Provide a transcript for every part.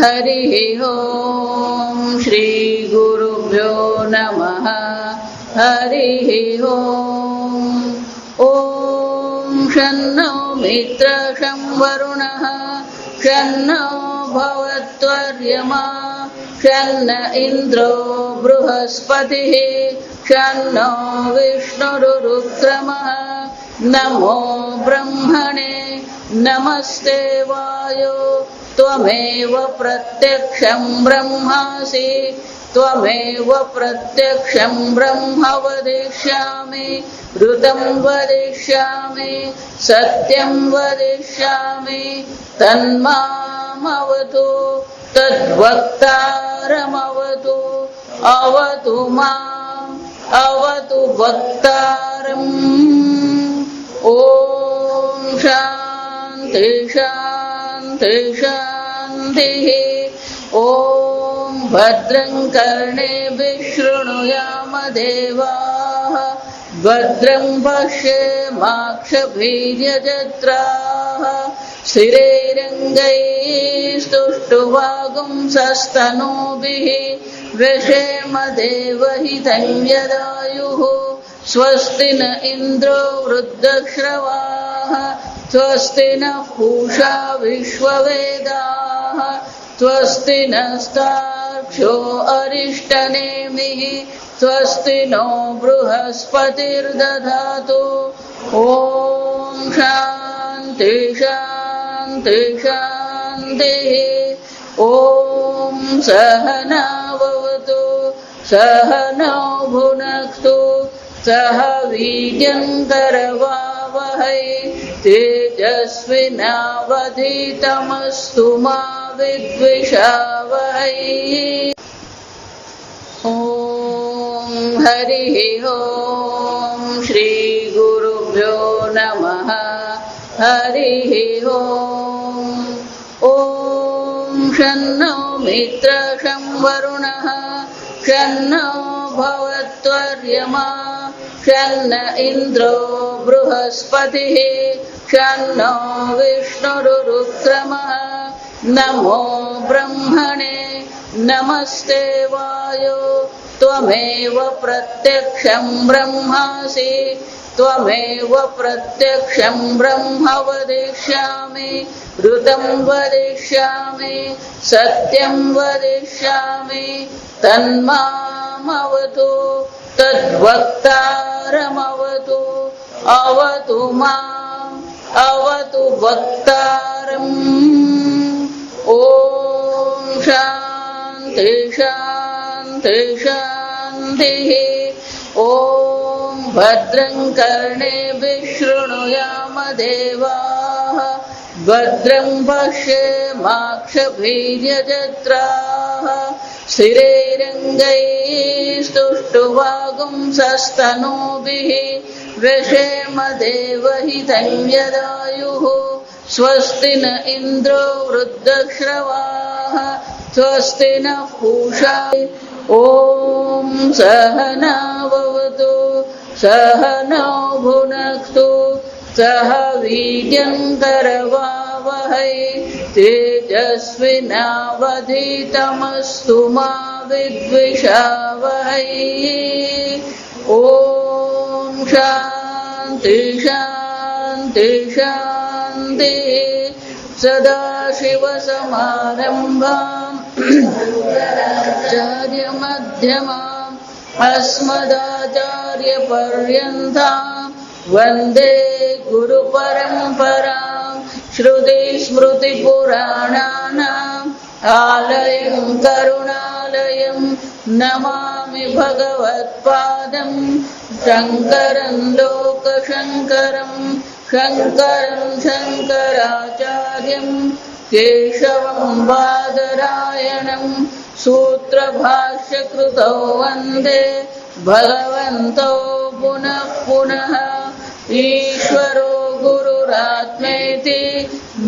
हरिः ॐ श्रीगुरुभ्यो नमः। हरिः ॐ शन्नो मित्रः शं वरुणः शन्नो भवत्वर्यमा शन्न इन्द्रो बृहस्पतिः शन्नो विष्णुरुक्रमः। नमो ब्रह्मणे नमस्ते वायो त्वमेव प्रत्यक्षं ब्रह्मासि त्वमेव प्रत्यक्षं ब्रह्म वदिष्यामि ऋतं वदिष्यामि सत्यं वदिष्यामि तन्मामवतु तद्वक्तारमवतु अवतु माम् अवतु वक्तारम्। ॐ शान्ति शान्ति शान्तिः। ॐ भद्रं कर्णेभिः शृणुयाम देवाः भद्रं पश्येमाक्षभिर्यजत्राः स्थिरैरङ्गैस्तुष्टुवागुंसस्तनूभिः व्यशेम देवहितं यदायुः। स्वस्ति न इन्द्रो वृद्धश्रवाः स्वस्ति नः पूषा विश्ववेदाः स्वस्ति नस्तार्क्ष्यो अरिष्टनेमिः स्वस्ति नो बृहस्पतिर्दधातु। ॐ शान्ति शान्ति शान्तिः। ॐ सहनाववतु सहनौ भुनक्तु सह वीर्यङ्करवावहै तेजस्विनावधीतमस्तु मा विद्विषावहै। ॐ हरिः ॐ श्रीगुरुभ्यो नमः। हरिः ॐ शन्नो मित्रः शं वरुणः शन्नो भवत्वर्यमा शन्न इन्द्रो बृहस्पतिः शन्नो विष्णुरुक्रमः। नमो ब्रह्मणे नमस्ते वायो त्वमेव प्रत्यक्षं ब्रह्मासि त्वमेव प्रत्यक्षं ब्रह्म वदिष्यामि ऋतं वदिष्यामि सत्यं वदिष्यामि तन्मामवतु तद्वक्तारमवतु अवतु माम् अवतु वक्तारम्। ॐ शान्ति शान्ति शान्तिः। ॐ भद्रं कर्णेभिः शृणुयाम देवाः भद्रं पश्येमाक्षभिर्यजत्राः स्थिरैरङ्गैस्तुष्टुवागुंसस्तनूभिः व्यशेम देवहितं यदायुः। स्वस्ति न इन्द्रो वृद्धश्रवाः स्वस्ति नः पूषा। ॐ सहनाववतु सहनौ भुनक्तु सह वीर्यङ्करवावहै तेजस्विनावधीतमस्तु मा विद्विषावहै। ॐ शान्ति शान्ति शान्तिः। सदाशिवसमारम्भाम् आचार्यमध्यमाम् अस्मदाचार्यपर्यन्ताम् वन्दे गुरुपरम्पराम्। श्रुतिस्मृतिपुराणानाम् आलयं करुणालयं नमामि भगवत्पादं शङ्करं लोकशङ्करं शङ्करं शङ्कराचार्यं केशवं बादरायणं सूत्रभाष्यकृतौ वन्दे भगवन्तौ पुनः पुनः। ईश्वरो गुरुरात्मेति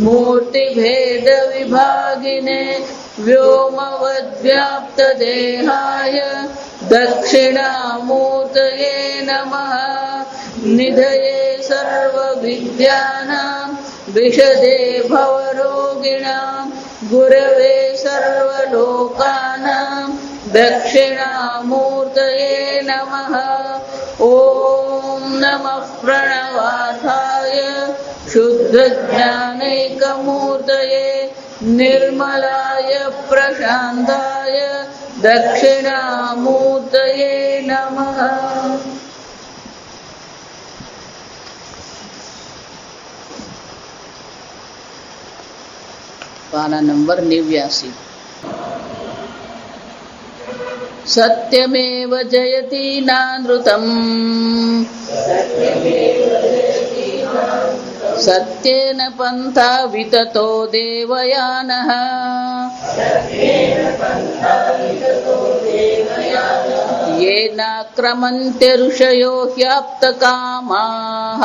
मूर्तिभेदविभागिने व्योमवद्व्याप्तदेहाय दक्षिणामूर्तये नमः। निधये सर्वविद्यानां विशदे भवरोगिणां गुरवे सर्व दक्षिणामूर्तये नमः। ॐ नमः प्रणवार्थाय शुद्धज्ञानैकमूर्तये निर्मलाय प्रशान्ताय दक्षिणामूर्तये नमः। पाना नंबर 89। सत्यमेव जयति नानृतम् सत्येन पन्था विततो देवयानः। येनाक्रमन्ते ऋषयो ह्याप्तकामाः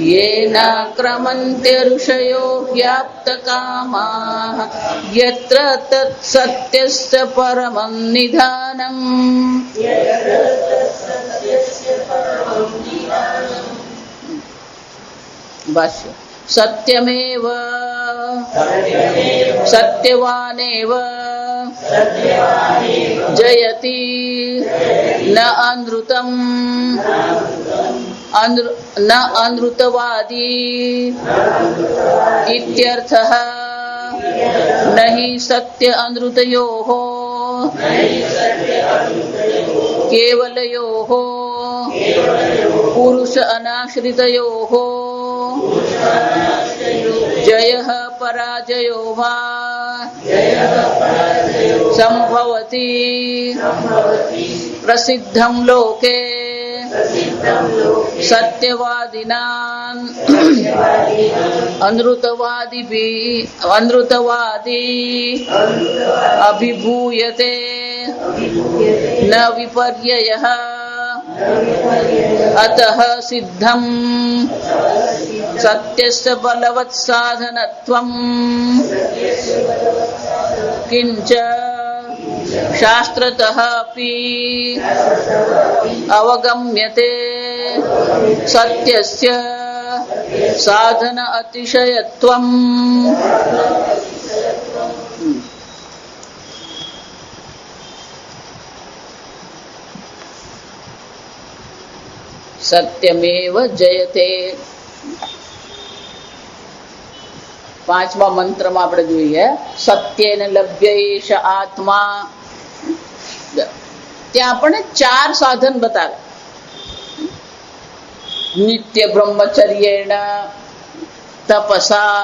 येनाक्रमन्ते ऋषयो ह्याप्तकामाः यत्र तत् सत्यस्य परमं निधानम्। भाष्य सत्यमेव सत्यवानेव जयति न अनृतम् न अनृतवादी इत्यर्थः। न हि सत्य अनृतयोः केवलयोः पुरुष अनाश्रितयोः जयः पराजयो वा संभवति। प्रसिद्धं लोके सत्यवादिनां अनृतवादी अभिभूयते न विपर्ययः। अतः सिद्धं सत्यस्य बलवत् साधनत्वम् किंच शास्त्रतः अपि अवगम्यते। सत्यस्य साधन अतिशयत्वम्। सत्यमेव जयते। પાંચમા મંત્રમાં આપણે જોઈએ સત્યેન લભ્ય એષ આત્મા. ત્યાં આપણને 4 સાધન બતાવે. નિત્ય બ્રહ્મચર્યેણ તપસા.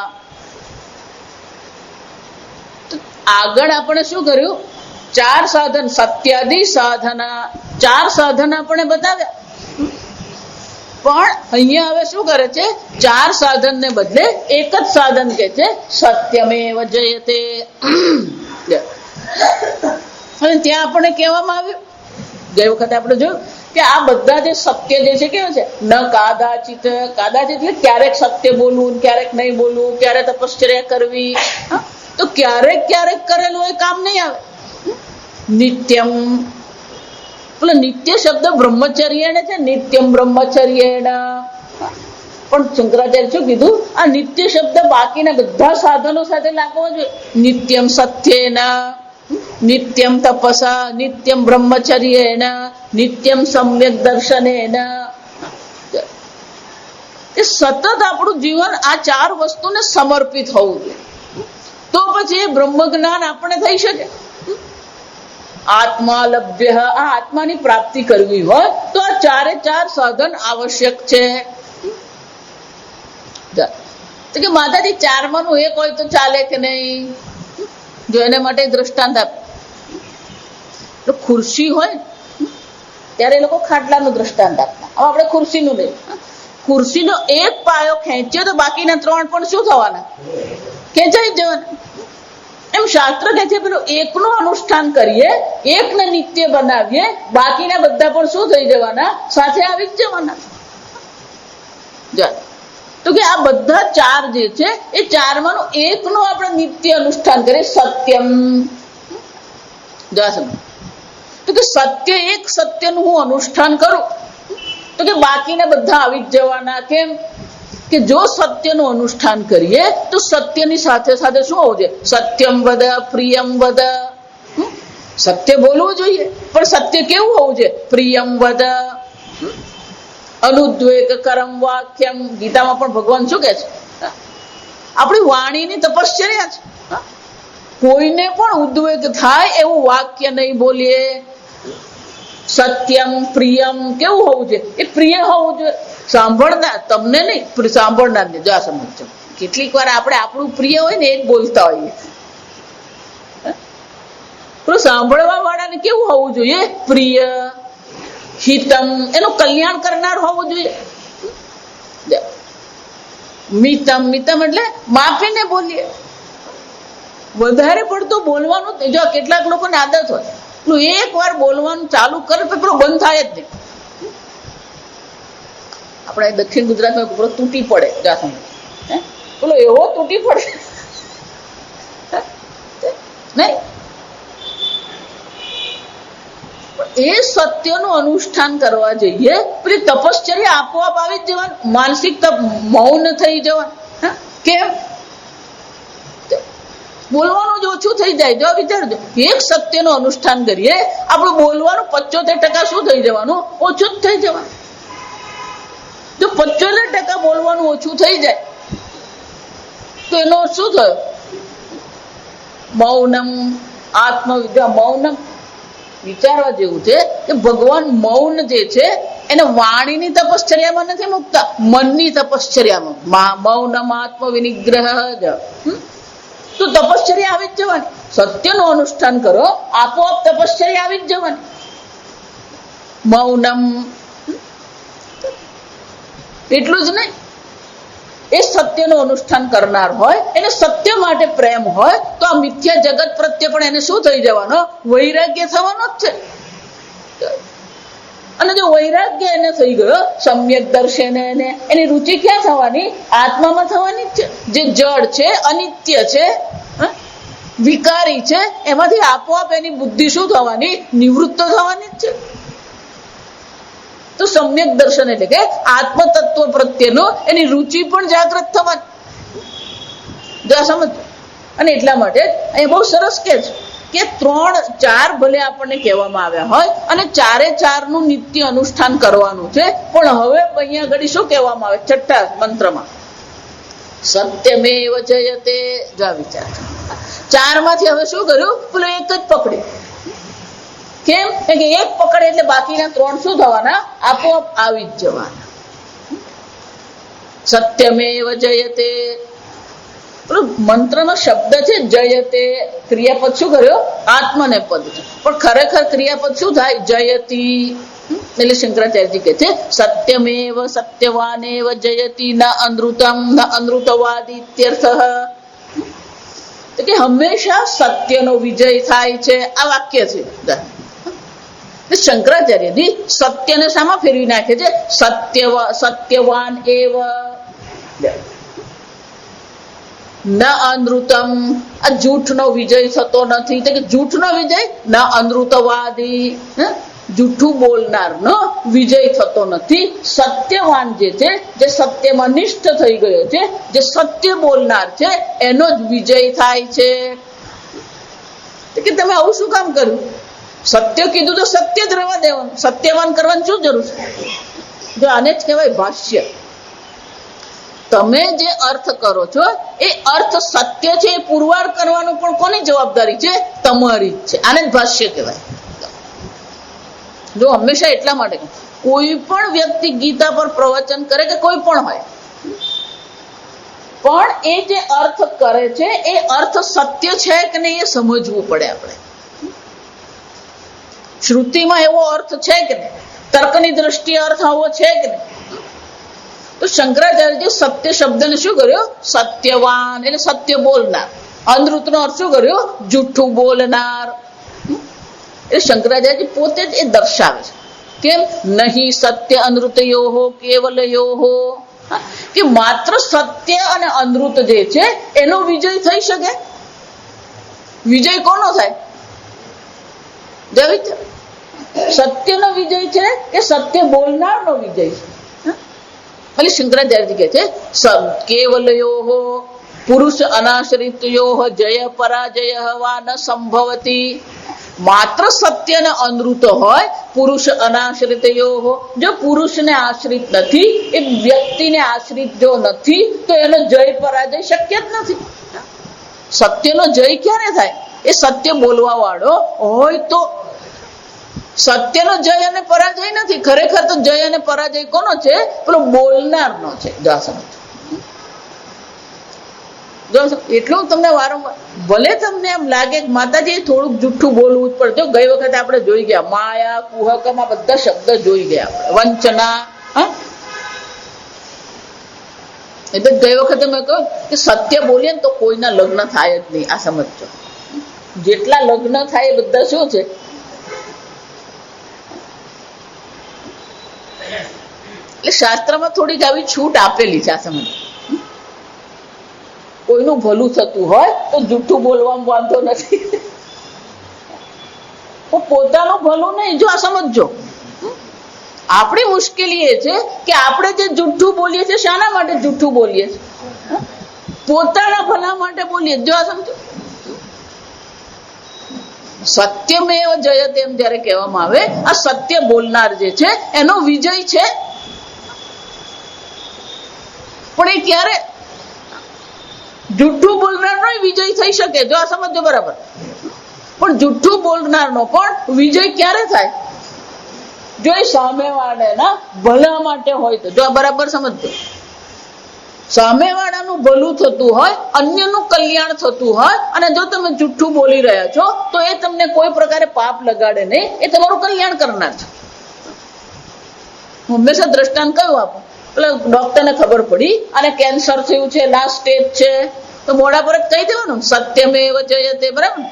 આગળ આપણે શું કર્યું? 4 સાધન સત્યાદિ સાધના 4 સાધન આપણે બતાવ્યા. પણ અહીંયા હવે શું કરે છે? 4 સાધન ને બદલે એક જ સાધન કે છે સત્યમેવ જયતે. અને ત્યાં આપણે કહેવામાં આવ્યું, ગઈ વખતે આપણે જોયું કે આ બધા જે સત્ય જે છે કેવું છે? ન કાદાચિત. કાદાચિત એટલે ક્યારેક સત્ય બોલવું, ક્યારેક નહીં બોલવું, ક્યારે તપશ્ચર્યા કરવી. તો ક્યારેક ક્યારેક કરેલું એ કામ નહીં આવે. નિત્યમ, પેલો નિત્ય શબ્દ બ્રહ્મચર્યેણ છે, નિત્યમ બ્રહ્મચર્યેણ. પણ શંકરાચાર્ય શું કીધું? આ નિત્ય શબ્દ બાકીના બધા સાધનો સાથે લાગવો જોઈએ. નિત્યમ સત્યેન, નિત્યમ તપસા, નિત્યમ બ્રહ્મચર્યેણ, નિત્યમ સમ્યક દર્શનેન. એ સતત આપણું જીવન આ 4 વસ્તુને સમર્પિત હોવું જોઈએ. તો પછી એ બ્રહ્મ જ્ઞાન આપણે થઈ શકે. આત્મા લભ્ય, આ આત્માની પ્રાપ્તિ કરવી હોય તો આ 4 સાધન આવશ્યક છે. તો કે માતાજી 4 માંનું એક હોય તો ચાલે કે નહીં? જો એના માટે દ્રષ્ટાંત આપ. ખુરશી હોય ત્યારે એ લોકો ખાટલાનું દ્રષ્ટાંત આપતા. હવે આપણે ખુરશીનું લઈએ. ખુરશીનો એક પાયો ખેંચ્યો તો બાકીના 3 પણ શું થવાના? ખેંચાઈ જવાના. એમ શાસ્ત્ર કહે છે પેલું એકનું અનુષ્ઠાન કરીએ, એકને નિત્ય બનાવીએ, બાકીના બધા પણ શું થઈ જવાના? સાથે આવી જ જવાના. તો કે આ બધા 4 જે છે એ 4 માંનું એકનું આપણે નિત્ય અનુષ્ઠાન કરીએ. સત્યમ. તો કે સત્ય, એક સત્યનું હું અનુષ્ઠાન કરું તો કે બાકીના બધા આવી જ જવાના. કેમ કે જો સત્યનું અનુષ્ઠાન કરીએ તો સત્યની સાથે સાથે શું હોવું જોઈએ? સત્યમ વદ, પ્રિયમ વદ. સત્ય બોલવું જોઈએ, પણ સત્ય કેવું હોવું જોઈએ? પ્રિયમ વદ અનુદ્વેગ કરમ વાક્યમ. ગીતામાં પણ ભગવાન શું કહે છે? આપણી વાણીની તપશ્ચર્યા છે. કોઈને પણ ઉદ્વેગ થાય એવું વાક્ય નહીં બોલીએ. સત્યમ પ્રિયમ કેવું હોવું જોઈએ? એ પ્રિય હોવું જોઈએ. સાંભળનાર તમને નહીં, સાંભળનાર ને. જો આ સમજો, કેટલીક વાર આપણે આપણું પ્રિય હોય ને એ જ બોલતા હોઈએ. સાંભળવા વાળાને કેવું હોવું જોઈએ? પ્રિય. હિતમ એનું કલ્યાણ કરનાર હોવું જોઈએ. મિતમ, મિતમ એટલે માપીને બોલીએ. વધારે પડતું બોલવાનું, જો કેટલાક લોકોને આદત હોય એક વાર બોલવાનું ચાલુ કરે તો પેલું બંધ થાય જ નહીં. આપણે દક્ષિણ ગુજરાતમાં પેલો તૂટી પડે, પેલો એવો તૂટી પડે નહીં. એ સત્યનું અનુષ્ઠાન કરવા જઈએ, પેલી તપશ્ચર્યા આપોઆપ આવી જ જવાનું. માનસિક મૌન થઈ જવાનું. કેમ? બોલવાનું જ ઓછું થઈ જાય. જો વિચારજો, એક સત્યનું અનુષ્ઠાન કરીએ, આપણું બોલવાનું 75% શું થઈ જવાનું? ઓછું જ થઈ જવાનું. જો 75% બોલવાનું ઓછું થઈ જાય તો એનો શું થયો? મૌનમ આત્મવિદ્યા. મૌનમ વિચારવા જેવું છે કે ભગવાન મૌન જે છે એને વાણીની તપશ્ચર્યામાં નથી મૂકતા, મનની તપશ્ચર્યામાં. મૌનમ આત્મવિનિગ્રહ. તો તપશ્ચર્યા આવી જ જવાની. સત્યનું અનુષ્ઠાન કરો, આપોઆપ તપશ્ચર્યા આવી જ જવાની. મૌનમ એટલું જ નહીં, એ સત્યનું અનુષ્ઠાન કરનાર હોય, એને સત્ય માટે પ્રેમ હોય, તો આ મિથ્યા જગત પ્રત્યે પણ એને શું થઈ જવાનો? વૈરાગ્ય થવાનો જ છે. અને જો વૈરાગ્ય એને થઈ ગયો, સમ્યક દર્શન, એની રુચિ ક્યાં થવાની? આત્મામાં થવાની જ છે. જે જડ છે, અનિત્ય છે, વિકારી છે, એમાંથી આપોઆપ એની બુદ્ધિ શું થવાની? નિવૃત્ત થવાની જ છે. તો સમ્યક દર્શન એટલે કે આત્મ તત્વ પ્રત્યેનો એની રુચિ પણ જાગૃત થવાની. સમજ. અને એટલા માટે અહીંયા બહુ સરસ કે છે કે 3-4 ભલે આપણને કહેવામાં આવ્યા હોય અને 4 નું નિત્ય અનુષ્ઠાન કરવાનું છે, પણ હવે અહીંયા ઘડી શું કહેવામાં આવે? 6ઠા મંત્રમાં સત્યમેવ જયતે. જા વિચાર, 4 માંથી હવે શું કર્યું? પેલો એક જ પકડ્યું. કેમ? કે એક પકડે એટલે બાકીના 3 શું થવાના? આપોઆપ આવી જ જવાના. સત્યમેવ જયતે. મંત્રનો શબ્દ છે જયતે, ક્રિયાપદ શું કર્યો? આત્મને પદ છે, પણ ખરેખર ક્રિયાપદ શું થાય? જયતી. એટલે શંકરાચાર્યજી કહે છે સત્યમેવ સત્યવાનેવ જયતી ન અનૃતમ ન અનૃતવાદી ઇત્યર્થ. કે હંમેશા સત્યનો વિજય થાય છે. આ વાક્ય છે. શંકરાચાર્યજી સત્યને શામાં ફેરવી નાખે છે? સત્યવાન એવ ન અનૃતમ. આ જૂઠનો વિજય થતો નથી. કે જૂઠનો વિજય ન અનૃતવાદી, જૂઠું બોલનાર નો વિજય થતો નથી. સત્યવાન જે છે, જે સત્યમાં નિષ્ઠ થઈ ગયો છે, જે સત્ય બોલનાર છે, એનો જ વિજય થાય છે. કે તમે આવું શું કામ કર્યું? સત્ય કીધું તો સત્ય જ રહેવા દેવાનું. સત્યવાન કરવાની શું જરૂર છે? જો આને જ કહેવાય ભાષ્ય. તમે જે અર્થ કરો છો એ અર્થ સત્ય છે, એ પુરવાર કરવાનો પણ કોની જવાબદારી છે? તમારી જ છે. આને જ ભાષ્ય કહેવાય. જો હંમેશા એટલા માટે કોઈ પણ વ્યક્તિ ગીતા પર પ્રવચન કરે કે કોઈ પણ હોય, પણ એ જે અર્થ કરે છે એ અર્થ સત્ય છે કે નહીં એ સમજવું પડે. આપણે શ્રુતિમાં એવો અર્થ છે કે નહીં? તર્કની દ્રષ્ટિએ અર્થ આવો છે કે નહીં? તો શંકરાચાર્યજી સત્ય શબ્દને શું કર્યો? સત્યવાન એટલે સત્ય બોલનાર. અનૃતનો અર્થ શું કર્યો? જૂઠું બોલનાર. એટલે શંકરાચાર્યજી પોતે જ એ દર્શાવે છે. કેમ? નહીં સત્ય અનૃતયોહો કેવલયોહો. કે માત્ર સત્ય અને અનૃત જે છે એનો વિજય થઈ શકે? વિજય કોનો થાય? સત્યનો વિજય છે કે સત્ય બોલનારનો વિજય છે? એટલે શંકરાચાર્યજી કહે છે કેવલયોહો પુરુષ અનાશ્રિતયોહ જય પરાજય વા ન સંભવતી. માત્ર સત્યને અનુરૂત હોય, પુરુષ અનાશ્રિત યો, જો પુરુષને આશ્રિત નથી, એ વ્યક્તિને આશ્રિત જો નથી, તો એનો જય પરાજય શક્ય જ નથી. સત્યનો જય ક્યારે થાય? એ સત્ય બોલવા વાળો હોય તો. સત્યનો જય અને પરાજય નથી. ખરેખર તો જય અને પરાજય કોનો છે? પેલો બોલનારનો છે. એટલું તમને વારંવાર, ભલે તમને એમ લાગે કે માતાજી થોડુંક જુઠ્ઠું બોલવું જ પડે. ગઈ વખતે આપણે જોઈ ગયા માયા, કુહકમાં બધા શબ્દ જોઈ ગયા આપણે, વંચના. એટલે ગઈ વખતે મેં કહ્યું કે સત્ય બોલીએ ને તો કોઈના લગ્ન થાય જ નહીં. આ સમજો, જેટલા લગ્ન થાય એ બધા શું છે? એટલે શાસ્ત્રમાં થોડીક આવી છૂટ આપેલી છે. આ સમજ, કોઈનું ભલું થતું હોય તો જૂઠું બોલવામાં વાંધો નથી, પોતાનું ભલું નહીં. જો આ સમજો, આપણી મુશ્કેલી એ છે કે આપણે જે જૂઠું બોલીએ છીએ, શાના માટે જૂઠું બોલીએ છીએ? પોતાના ભલા માટે બોલીએ. જો આ સમજો, સત્યમેવ જયતે એમ જયારે કહેવામાં આવે, આ સત્ય બોલનાર જે છે એનો વિજય છે. પણ એ ક્યારે? જુઠ્ઠું બોલનારનો વિજય થઈ શકે. જો આ સમજો બરાબર. પણ જુઠ્ઠું બોલનારનો પણ વિજય ક્યારે થાય? જો એ સામેવાળાના ભલા માટે હોય તો. જો આ બરાબર સમજો, સામેવાળાનું ભલું થતું હોય, અન્યનું કલ્યાણ થતું હોય, અને જો તમે જુઠ્ઠું બોલી રહ્યા છો તો એ તમને કોઈ પ્રકારે પાપ લગાડે નહીં, એ તમારું કલ્યાણ કરનાર છે. હંમેશા દ્રષ્ટાંત કયું આપો? પેલા ડોક્ટરને ખબર પડી અને કેન્સર થયું છે, લાસ્ટ સ્ટેજ છે, તો મોઢા પર જ કહી દેવાનું સત્યમેવ જયતે. બરાબર?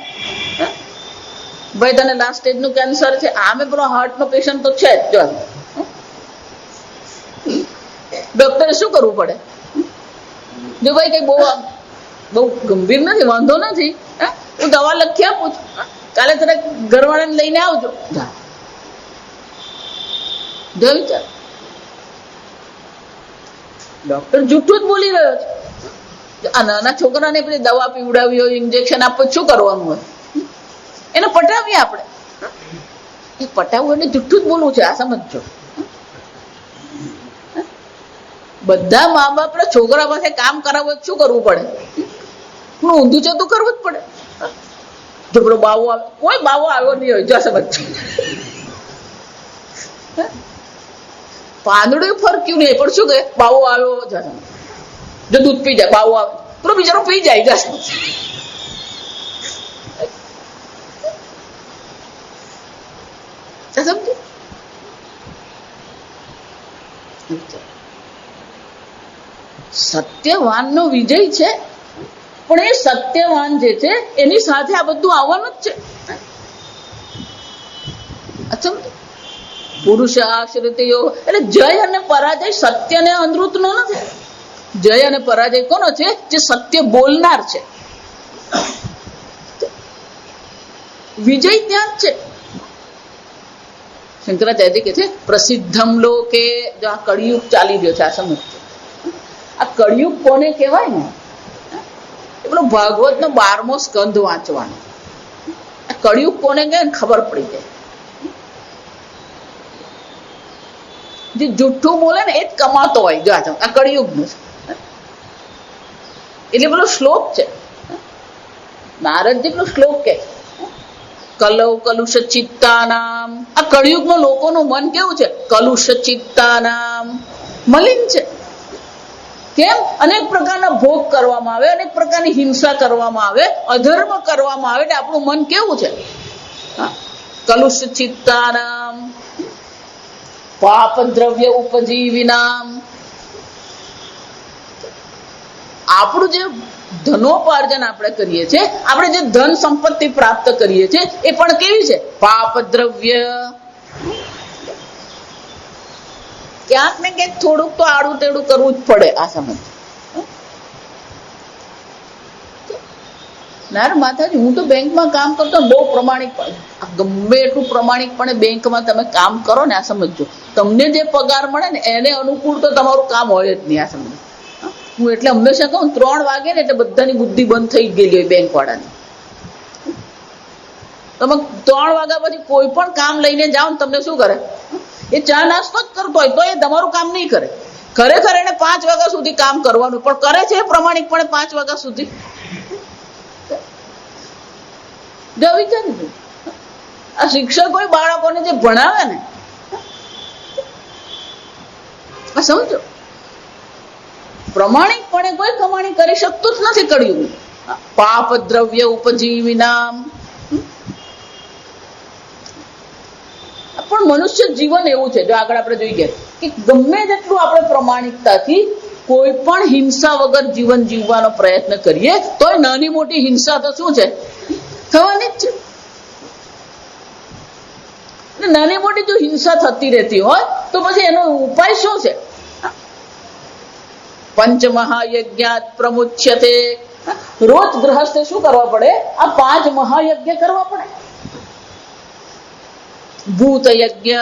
ભાઈ તને લાસ્ટ સ્ટેજ નું કેન્સર છે. આમે પેલો હાર્ટ નો પેશન્ટ તો છે જ. જો ડોક્ટરે શું કરવું પડે? જો ભાઈ કઈ બહુ ગંભીર નથી, વાંધો નથી, હું દવા લખી આપું છું, કાલે તને ઘરવાળાને લઈને આવજો. જો વિચાર, ડોક્ટર જૂઠું જ બોલી રહ્યો છે. આ નાના છોકરાને પેલી દવા પીવડાવી હોય, ઇન્જેક્શન આપવું, શું કરવાનું હોય? એને પટાવીએ આપણે. એ પટાવવું એટલે જૂઠું જ બોલવું છે. આ સમજો, બધા મા બાપ છોકરા પાસે કામ કરાવવું શું કરવું પડે? ઊંધું ચતું કરવું જ પડે. જો પેલો બાવો આવે, કોઈ બાવો આવ્યો નહીં હોય. જો સમજો, પાંદડું ફરક્યું નહીં, પણ શું કહે? બાવો આવ્યો. જો દૂધ પી જાય, બાવો આવે, પેલો બિચારો પી જાય. જા સમજ, સત્યવાન નો વિજય છે. પણ એ સત્યવાન જે છે એની સાથે આ બધું આવવાનું જ છે. પુરુષ આશ્રિત યોગ એટલે જય અને પરાજય સત્યને અનુરૂપ નો નથી. જય અને પરાજય કોનો છે? જે સત્ય બોલનાર છે. વિજય ત્યાં જ છે. શંકરાચાર્ય કે છે પ્રસિદ્ધમ લોકે. જો આ કળિયુગ ચાલી રહ્યો છે, આ સમજ. આ કળિયુગ કોને કહેવાય ને? એ પેલો ભાગવત નો 12મો સ્કંધ વાંચવાનો. આ કળિયુગ કોને કહે ને ખબર પડી જાય. જે જુઠ્ઠું બોલે ને એ જ કમાતો હોય. જો આ કળિયુગ નું છે. એટલે પેલો શ્લોક છે, નારદજી નો શ્લોક કે કલૌ કલુષ ચિત્તાનામ. આ કળિયુગમાં લોકોનું મન કેવું છે? કલુષ ચિત્તાનામ, મલિન છે. કેમ? અનેક પ્રકારના ભોગ કરવામાં આવે, અનેક પ્રકારની હિંસા કરવામાં આવે, અધર્મ કરવામાં આવે. એટલે આપણું મન કેવું છે? કલુષ ચિત્તાનામ પાપ દ્રવ્ય ઉપજીવિનામ. આપણું જે ધનોપાર્જન આપણે કરીએ છીએ, આપણે જે ધન સંપત્તિ પ્રાપ્ત કરીએ છીએ, એ પણ કેવી છે? પાપ દ્રવ્ય. ક્યાંક ને ક્યાંક થોડુંક તો આડું તેડું કરવું જ પડે. આ સમજ ના માતાજી, હું તો બેંકમાં કામ કરતો બહુ પ્રમાણિક, ગમે એટલું પ્રમાણિકપણે બેંકમાં તમે કામ કરો ને, આ સમજો, તમને જે પગાર મળે ને એને અનુકૂળ તો તમારું કામ હોય જ નહીં. આ સમજો, હું એટલે હંમેશા કહું 3 વાગે ને એટલે બધાની બુદ્ધિ બંધ થઈ ગયેલી હોય બેંક વાળાની. તમે 3 વાગ્યા પછી કોઈ પણ કામ લઈને જાઓ ને તમને શું કરે? એ ચા નાસ્તો જ કરતો હોય તો એ તમારું કામ નહીં કરે. ખરેખર એને 5 વાગ્યા સુધી કામ કરવાનું, પણ કરે છે પ્રમાણિકપણે 5 વાગ્યા સુધી? જો વિચારી, આ શિક્ષકો બાળકોને જે ભણાવે ને, આ સમજો, પ્રમાણિકપણે કોઈ કમાણી કરી શકતું જ નથી. કળિયુગ પાપ દ્રવ્ય ઉપજીવિનામ. પણ મનુષ્ય જીવન એવું છે, જો આગળ આપણે જોઈએ કે ગમે તેટલું આપણે પ્રમાણિકતાથી કોઈ પણ હિંસા વગર જીવન જીવવાનો પ્રયત્ન કરીએ તો નાની મોટી હિંસા તો શું છે, થવાની જ છે. નાની મોટી જો હિંસા થતી રહેતી હોય તો પછી એનો ઉપાય શું છે? પંચમહાયજ્ઞાત પ્રમુચ્યતે. રોજ ગૃહસ્થે શું કરવા પડે? આ 5 મહાયજ્ઞ કરવા પડે. ભૂત યજ્ઞ,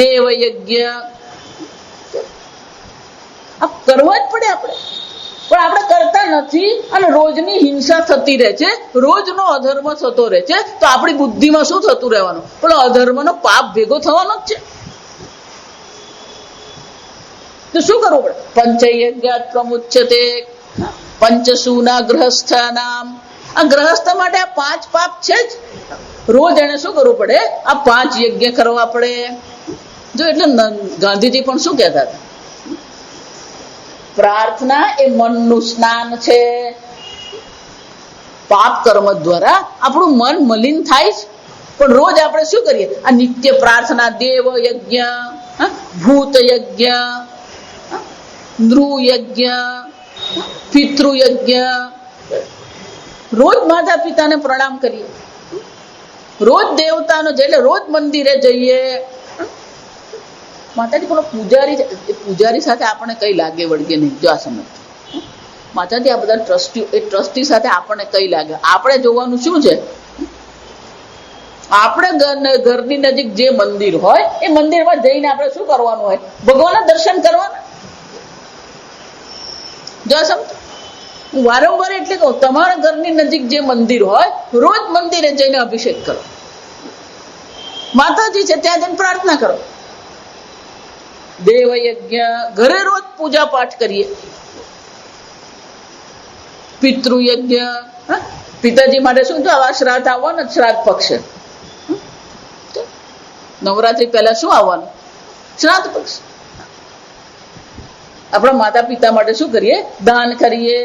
દેવ યજ્ઞ, આ કરવા જ પડે આપણે. પણ આપણે કરતા નથી અને રોજની હિંસા થતી રહે છે, રોજનો અધર્મ થતો રહે છે. તો આપણી બુદ્ધિમાં શું થતું રહેવાનું? પેલો અધર્મનો પાપ ભેગો થવાનો જ છે. તો શું કરવું પડે? પંચયજ્ઞાત પ્રમુચ્યતે પંચસૂના ગ્રહસ્થાનામ. આ ગ્રહસ્થ માટે આ 5 પાપ છે જ. રોજ એને શું કરવું પડે? આ 5 યજ્ઞ કરવા પડે. જો એટલે ગાંધીજી પણ શું કહેતા હતા? પ્રાર્થના એ મનનું સ્નાન છે. પાપ કર્મ દ્વારા આપણું મન મલિન થાય છે, પણ રોજ આપણે શું કરીએ? આ નિત્ય પ્રાર્થના, દેવ યજ્ઞ, ભૂત યજ્ઞ, નૃ યજ્ઞ, પિતૃ યજ્ઞ. રોજ માતા પિતાને પ્રણામ કરીએ, રોજ દેવતાનો એટલે રોજ મંદિરે જઈએ. માતાજી પેલો પૂજારી છે, એ પૂજારી સાથે આપણને કઈ લાગે વળગે નહીં. જો આ સમજ, માતાજી આ બધા ટ્રસ્ટી, એ ટ્રસ્ટી સાથે આપણને કઈ લાગે? આપણે જોવાનું શું છે? આપણે ઘરની નજીક જે મંદિર હોય એ મંદિરમાં જઈને આપણે શું કરવાનું હોય? ભગવાનના દર્શન કરવાના. જો સમજ, હું વારંવાર એટલે કહું, તમારા ઘરની નજીક જે મંદિર હોય રોજ મંદિરે જઈને અભિષેક કરો. માતાજી છે ત્યાં જઈને પ્રાર્થના કરો. દેવ યજ્ઞ, ઘરે રોજ પૂજા પાઠ કરીએ. પિતૃ યજ્ઞ, પિતાજી માટે શું? જો આવા શ્રાદ્ધ આવવાનું, શ્રાદ્ધ પક્ષ. નવરાત્રી પહેલા શું આવવાનું? શ્રાદ્ધ પક્ષ. આપણા માતા પિતા માટે શું કરીએ? દાન કરીએ.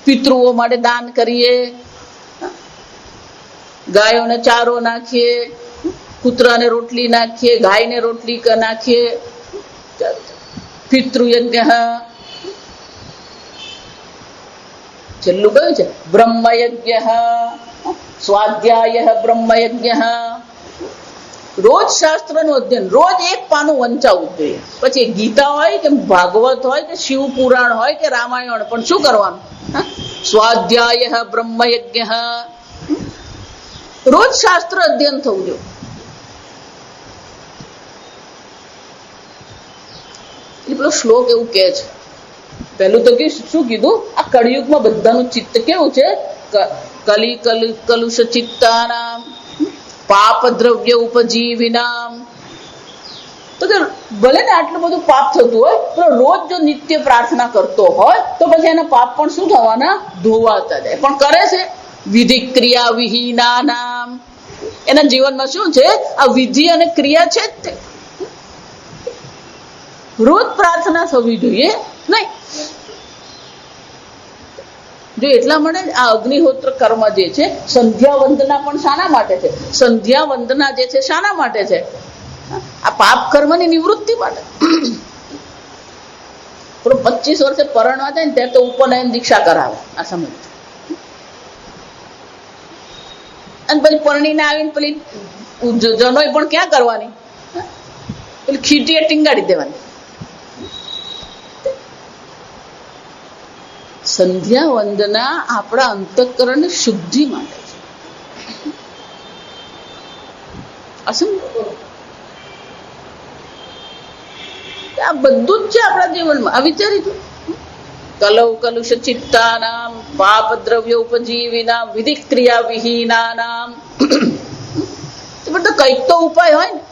પિતૃઓ માટે દાન કરીએ. ગાયોને ચારો નાખીએ, કૂતરાને રોટલી નાખીએ, ગાયને રોટલી નાખીએ. પિતૃ યજ્ઞ. છેલ્લું કયું છે? બ્રહ્મ યજ્ઞ, સ્વાધ્યાય બ્રહ્મ યજ્ઞ. રોજ શાસ્ત્રનું અધ્યયન, રોજ એક પાનું વંચાવવું જોઈએ. પછી ગીતા હોય કે ભાગવત હોય કે શિવ પુરાણ હોય કે રામાયણ, પણ શું કરવાનું? સ્વાધ્યાય બ્રહ્મ યજ્ઞ. રોજ શાસ્ત્ર અધ્યયન થવું જોઈએ. પેલો શ્લોક એવું કે છે, પહેલું તો કે શું કીધું? આ કળિયુગમાં બધાનું ચિત્ત કેવું છે? કલુષ ચિત્તાનામ પાપ દ્રવ્ય ઉપજીવિનામ. તો કે ભલે ને આટલું બધું પાપ થતું હોય, પણ રોજ જો નિત્ય પ્રાર્થના કરતો હોય તો પછી એના પાપ પણ શું થવાના? ધોવાતા જાય. પણ કરે છે વિધિ ક્રિયા વિહીના નામ. એના જીવનમાં શું છે? આ વિધિ અને ક્રિયા છે જ તે. રોજ પ્રાર્થના થવી જોઈએ નહીં. જો એટલા માટે આ અગ્નિહોત્ર કર્મ જે છે, સંધ્યા વંદના પણ શાના માટે છે? સંધ્યા વંદના જે છે શાના માટે છે? આ પાપ કર્મની નિવૃત્તિ માટે. 25 વર્ષે પરણવા જાય ને ત્યારે તો ઉપનયન દીક્ષા કરાવે. આ સમજ. અને પછી પરણીને આવીને પેલી જનોય પણ ક્યાં કરવાની? પેલી ખીટીએ ટીંગાડી દેવાની. સંધ્યા વંદના આપણા અંતઃકરણ શુદ્ધિ માટે છે. આ બધું જ છે આપણા જીવનમાં. આ વિચારી કલૌ કલુષ ચિત્તાનામ પાપ દ્રવ્ય ઉપજીવિનામ વિધિ ક્રિયા વિહીનાનામ. બધું કંઈક તો ઉપાય હોય ને.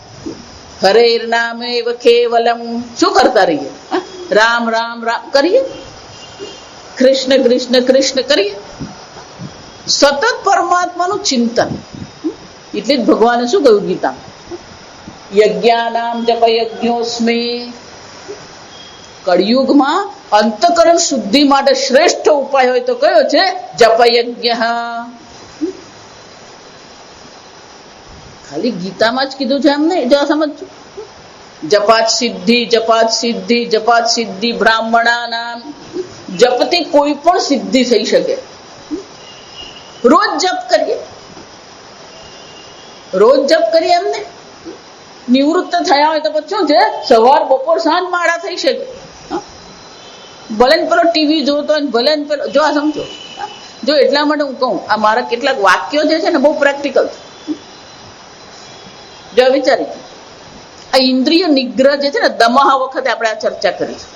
હરેર નામે કેવલમ. શું કરતા રહીએ? રામ રામ રામ કરીએ, કૃષ્ણ કૃષ્ણ કૃષ્ણ કરીએ, સતત પરમાત્માનું ચિંતન. એટલે જ ભગવાને શું કહ્યું ગીતા? યજ્ઞાનામ જપ યજ્ઞોસ્મે. કળિયુગમાં અંતકરણ શુદ્ધિ માટે શ્રેષ્ઠ ઉપાય હોય તો કયો છે? જપ યજ્ઞ. ખાલી ગીતામાં જ કીધું છે એમ નહીં, જો સમજો. જપાત સિદ્ધિ જપાત સિદ્ધિ જપાત સિદ્ધિ બ્રાહ્મણા નામ. જપથી કોઈ પણ સિદ્ધિ થઈ શકે. રોજ જપ કરીએ, રોજ જપ કરીએ એમને. નિવૃત્ત થયા હોય તો પછી શું છે? સવાર બપોર સાંજ માળા થઈ શકે. ભલે ને પેલો ટીવી જોતો હોય, ભલે ને પેલો, જો આ સમજો. જો એટલા માટે હું કહું, આ મારા કેટલાક વાક્યો જે છે ને બહુ પ્રેક્ટિકલ છે. જો વિચારી, આ ઇન્દ્રિય નિગ્રહ જે છે ને, દમહ વખતે આપણે આ ચર્ચા કરી છે.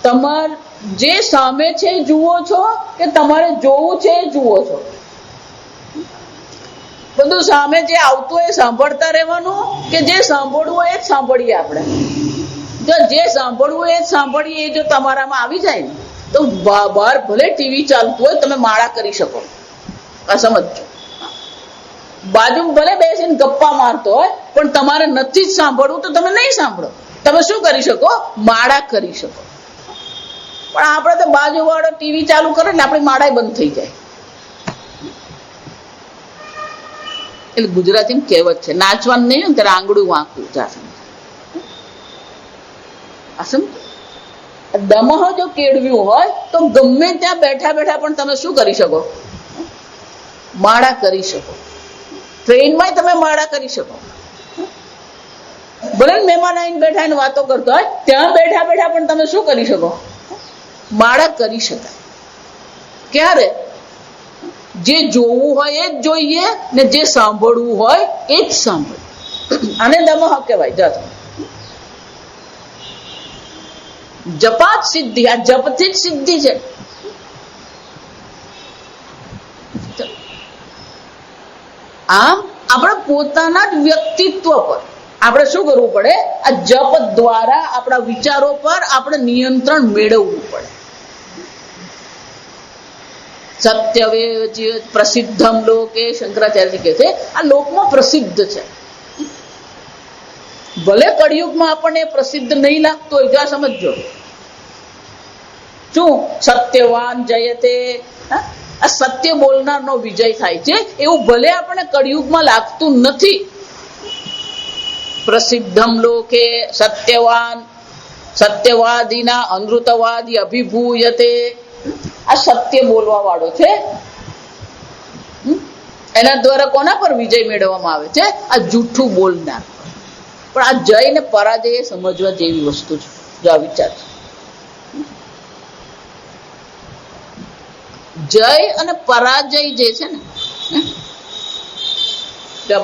તમારે જે સામે છે જુઓ છો કે તમારે જોવું છે જુઓ છો? બધું સામે જે આવતું હોય સાંભળતા રહેવાનું કે જે સાંભળવું હોય એ જ સાંભળીએ આપણે? જો જે સાંભળવું હોય એ જ સાંભળીએ, એ જો તમારામાં આવી જાય ને તો બહાર ભલે ટીવી ચાલતું હોય તમે માળા કરી શકો. આ સમજો. બાજુ ભલે બેસીને ગપ્પા મારતો હોય પણ તમારે નથી જ સાંભળવું તો તમે નહીં સાંભળો. તમે શું કરી શકો? માળા કરી શકો. પણ આપણે તો બાજુ વાળો ટીવી ચાલુ કરે ને આપણી માળા બંધ થઈ જાય. એટલે ગુજરાતી કહેવત છે, નાચવાનું નહીં ત્યારે આંગળું વાંકું. દમહ જો કેળવ્યું હોય તો ગમે ત્યાં બેઠા બેઠા પણ તમે શું કરી શકો? માળા કરી શકો. ટ્રેનમાં તમે માળા કરી શકો. ભલે મહેમાન આવીને બેઠા ને વાતો કરતો હોય ત્યાં બેઠા બેઠા પણ તમે શું કરી શકો? માળા કરી શકાય. ક્યારે? જે જોવું હોય એ જ જોઈએ ને જે સાંભળવું હોય એ જ સાંભળવું. આને દમહ કહેવાય. જાત જપાત સિદ્ધિ. આ જપથી જ સિદ્ધિ છે. આમ આપણે પોતાના જ વ્યક્તિત્વ પર આપણે શું કરવું પડે? આ જપ દ્વારા આપણા વિચારો પર આપણે નિયંત્રણ મેળવવું પડે. સત્યવેવ પ્રસિદ્ધમ લોકે. શંકરાચાર્ય કહે છે આ લોકમાં પ્રસિદ્ધ છે. ભલે કળિયુગમાં આપણને પ્રસિદ્ધ નહીં લાગતો હોય. જો સમજો, શું સત્યવાન જયતે. આ સત્ય બોલનારનો વિજય થાય છે એવું ભલે આપણને કળિયુગમાં લાગતું નથી. પ્રસિદ્ધમ લોકે સત્યવાન સત્યવાદીના અનૃતવાદી અભિભૂયતે. આ સત્ય બોલવા વાળો છે. એના દ્વારા કોના પર વિજય મેળવવામાં આવે છે? આ જૂઠું બોલનાર. પણ આ જય ને પરાજય સમજવા જેવી વસ્તુ છે. જો આ વિચાર છે, જય અને પરાજય જે છે ને,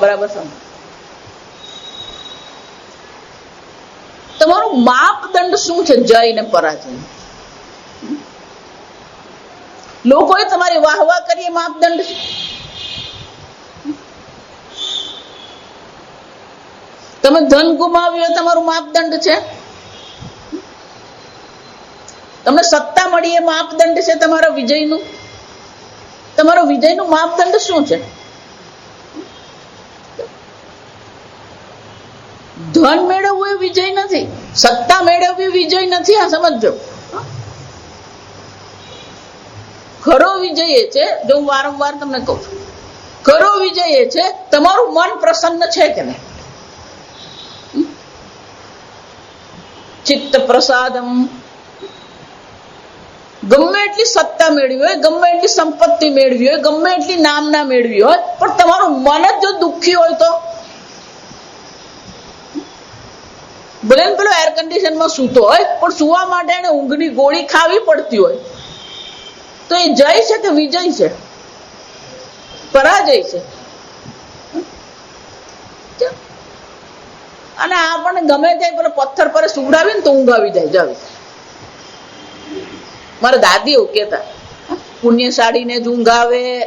બરાબર સમજ. તમારું માપદંડ શું છે? જય ને પરાજય. લોકોએ તમારી વાહવા કરી માપદંડ છે. તમે ધન ગુમાવ્યું તમારું માપદંડ છે. તમને સત્તા મળી એ માપદંડ છે તમારા વિજયનું. તમારો વિજયનું માપદંડ શું છે? ધન મેળવવું એ વિજય નથી. સત્તા મેળવવી વિજય નથી. આ સમજો. ખરો વિજય એ છે, જો હું વારંવાર તમને કહું છું, ખરો વિજય એ છે તમારું મન પ્રસન્ન છે કે નહીં. ચિત્ત પ્રસાદમ. ગમે એટલી સત્તા મેળવી હોય, ગમે એટલી સંપત્તિ મેળવી હોય, ગમે એટલી નામના મેળવી હોય, પણ તમારું મન જ જો દુઃખી હોય તો ભલે પેલો એર કન્ડિશનમાં સૂતો હોય પણ સુવા માટે એને ઊંઘની ગોળી ખાવી પડતી હોય તો એ જય છે કે વિજય છે? પરાજય છે. અને આપણને ગમે ત્યાં પેલો પથ્થર પર સુવડાવીને તો ઊંઘ આવી જાય. મારા દાદી એવું કેતા, પુણ્યશાળીને જ ઊંઘ આવે.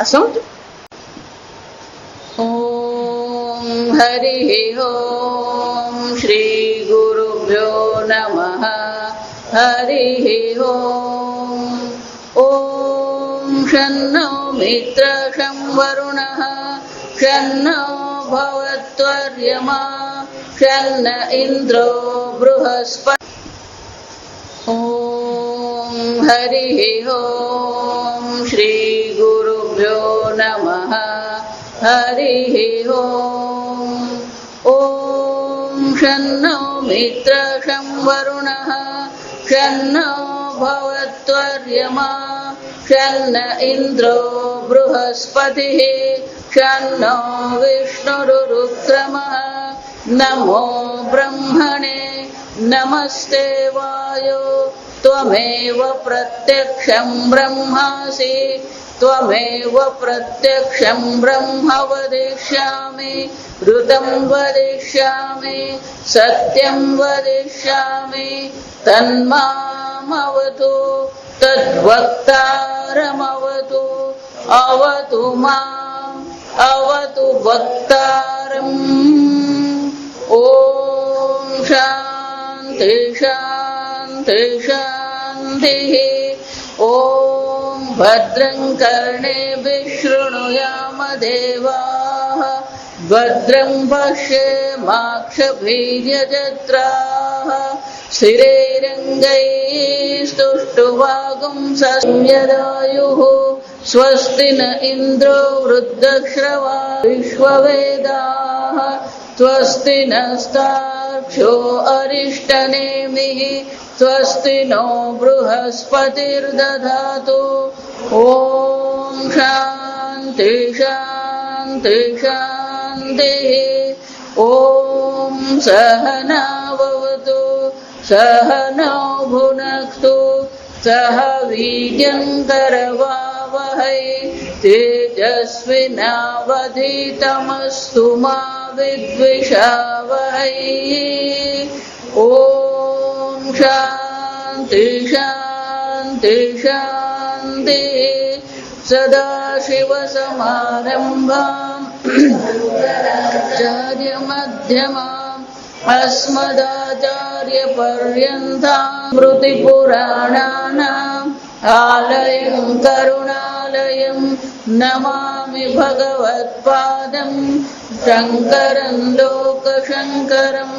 સમજો. ઓમ હરિ ઓમ શ્રી ગુરુભ્યો નમઃ. હરિ ઓમ. ઓમ શન્નો મિત્ર શં વરુણઃ શન્નો ભવત્વર્યમા શન્ન ઇન્દ્રો બૃહસ્પતિ. ઓમ હરિ ઓમ શ્રી ગુરુભ્યો નમઃ. હરિ ઓમ. ઓમ શન્નો મિત્ર શં વરુણઃ શન્નો ભવત્વર્યમા શન્ન ઇન્દ્રો બૃહસ્પતિ શન્નો વિષ્ણુરુક્રમઃ. નમો બ્રહ્મણે નમસ્તે વાયો ત્વમેવ પ્રત્યક્ષં બ્રહ્માસિ ત્વમેવ પ્રત્યક્ષં બ્રહ્મ વદિષ્યામિ ઋतं વદિષ્યામિ સત્યં વદિષ્યામિ તન્મામવતુ તદ્વક્તારમવતુ અવતુ મામ અવતુ વક્તારમ. ઓમ શાંતિ શાંતિ શાંતિ. ઓમ ભદ્રં કર્ણેભિઃ શૃણુયામ દેવાઃ ભદ્રં પશ્યેમાક્ષભીર્યજત્રાઃ स्थिरैरङ्गैस्तुष्टुवागुंसंयदायुः स्वस्ति न इन्द्रो वृद्धश्रवा विश्ववेदाः स्वस्ति नस्तार्क्ष्यो अरिष्टनेमिः स्वस्ति नो बृहस्पतिर्दधातु. ॐ शान्ति शान्ति शान्तिः. ॐ सहना भवतु सहनौ भुनक्तु सह वीर्यङ्करवावहै तेजस्विनावधीतमस्तु मा विद्विषावहै. ॐ शान्ति शान्ति शान्तिः. सदाशिवसमारम्भाम् आचार्यमध्यमाम् अस्मदाचार्यपर्यन्ताम् स्मृतिपुराणानाम् आलयं करुणालयं नमामि भगवत्पादं शङ्करं लोकशङ्करं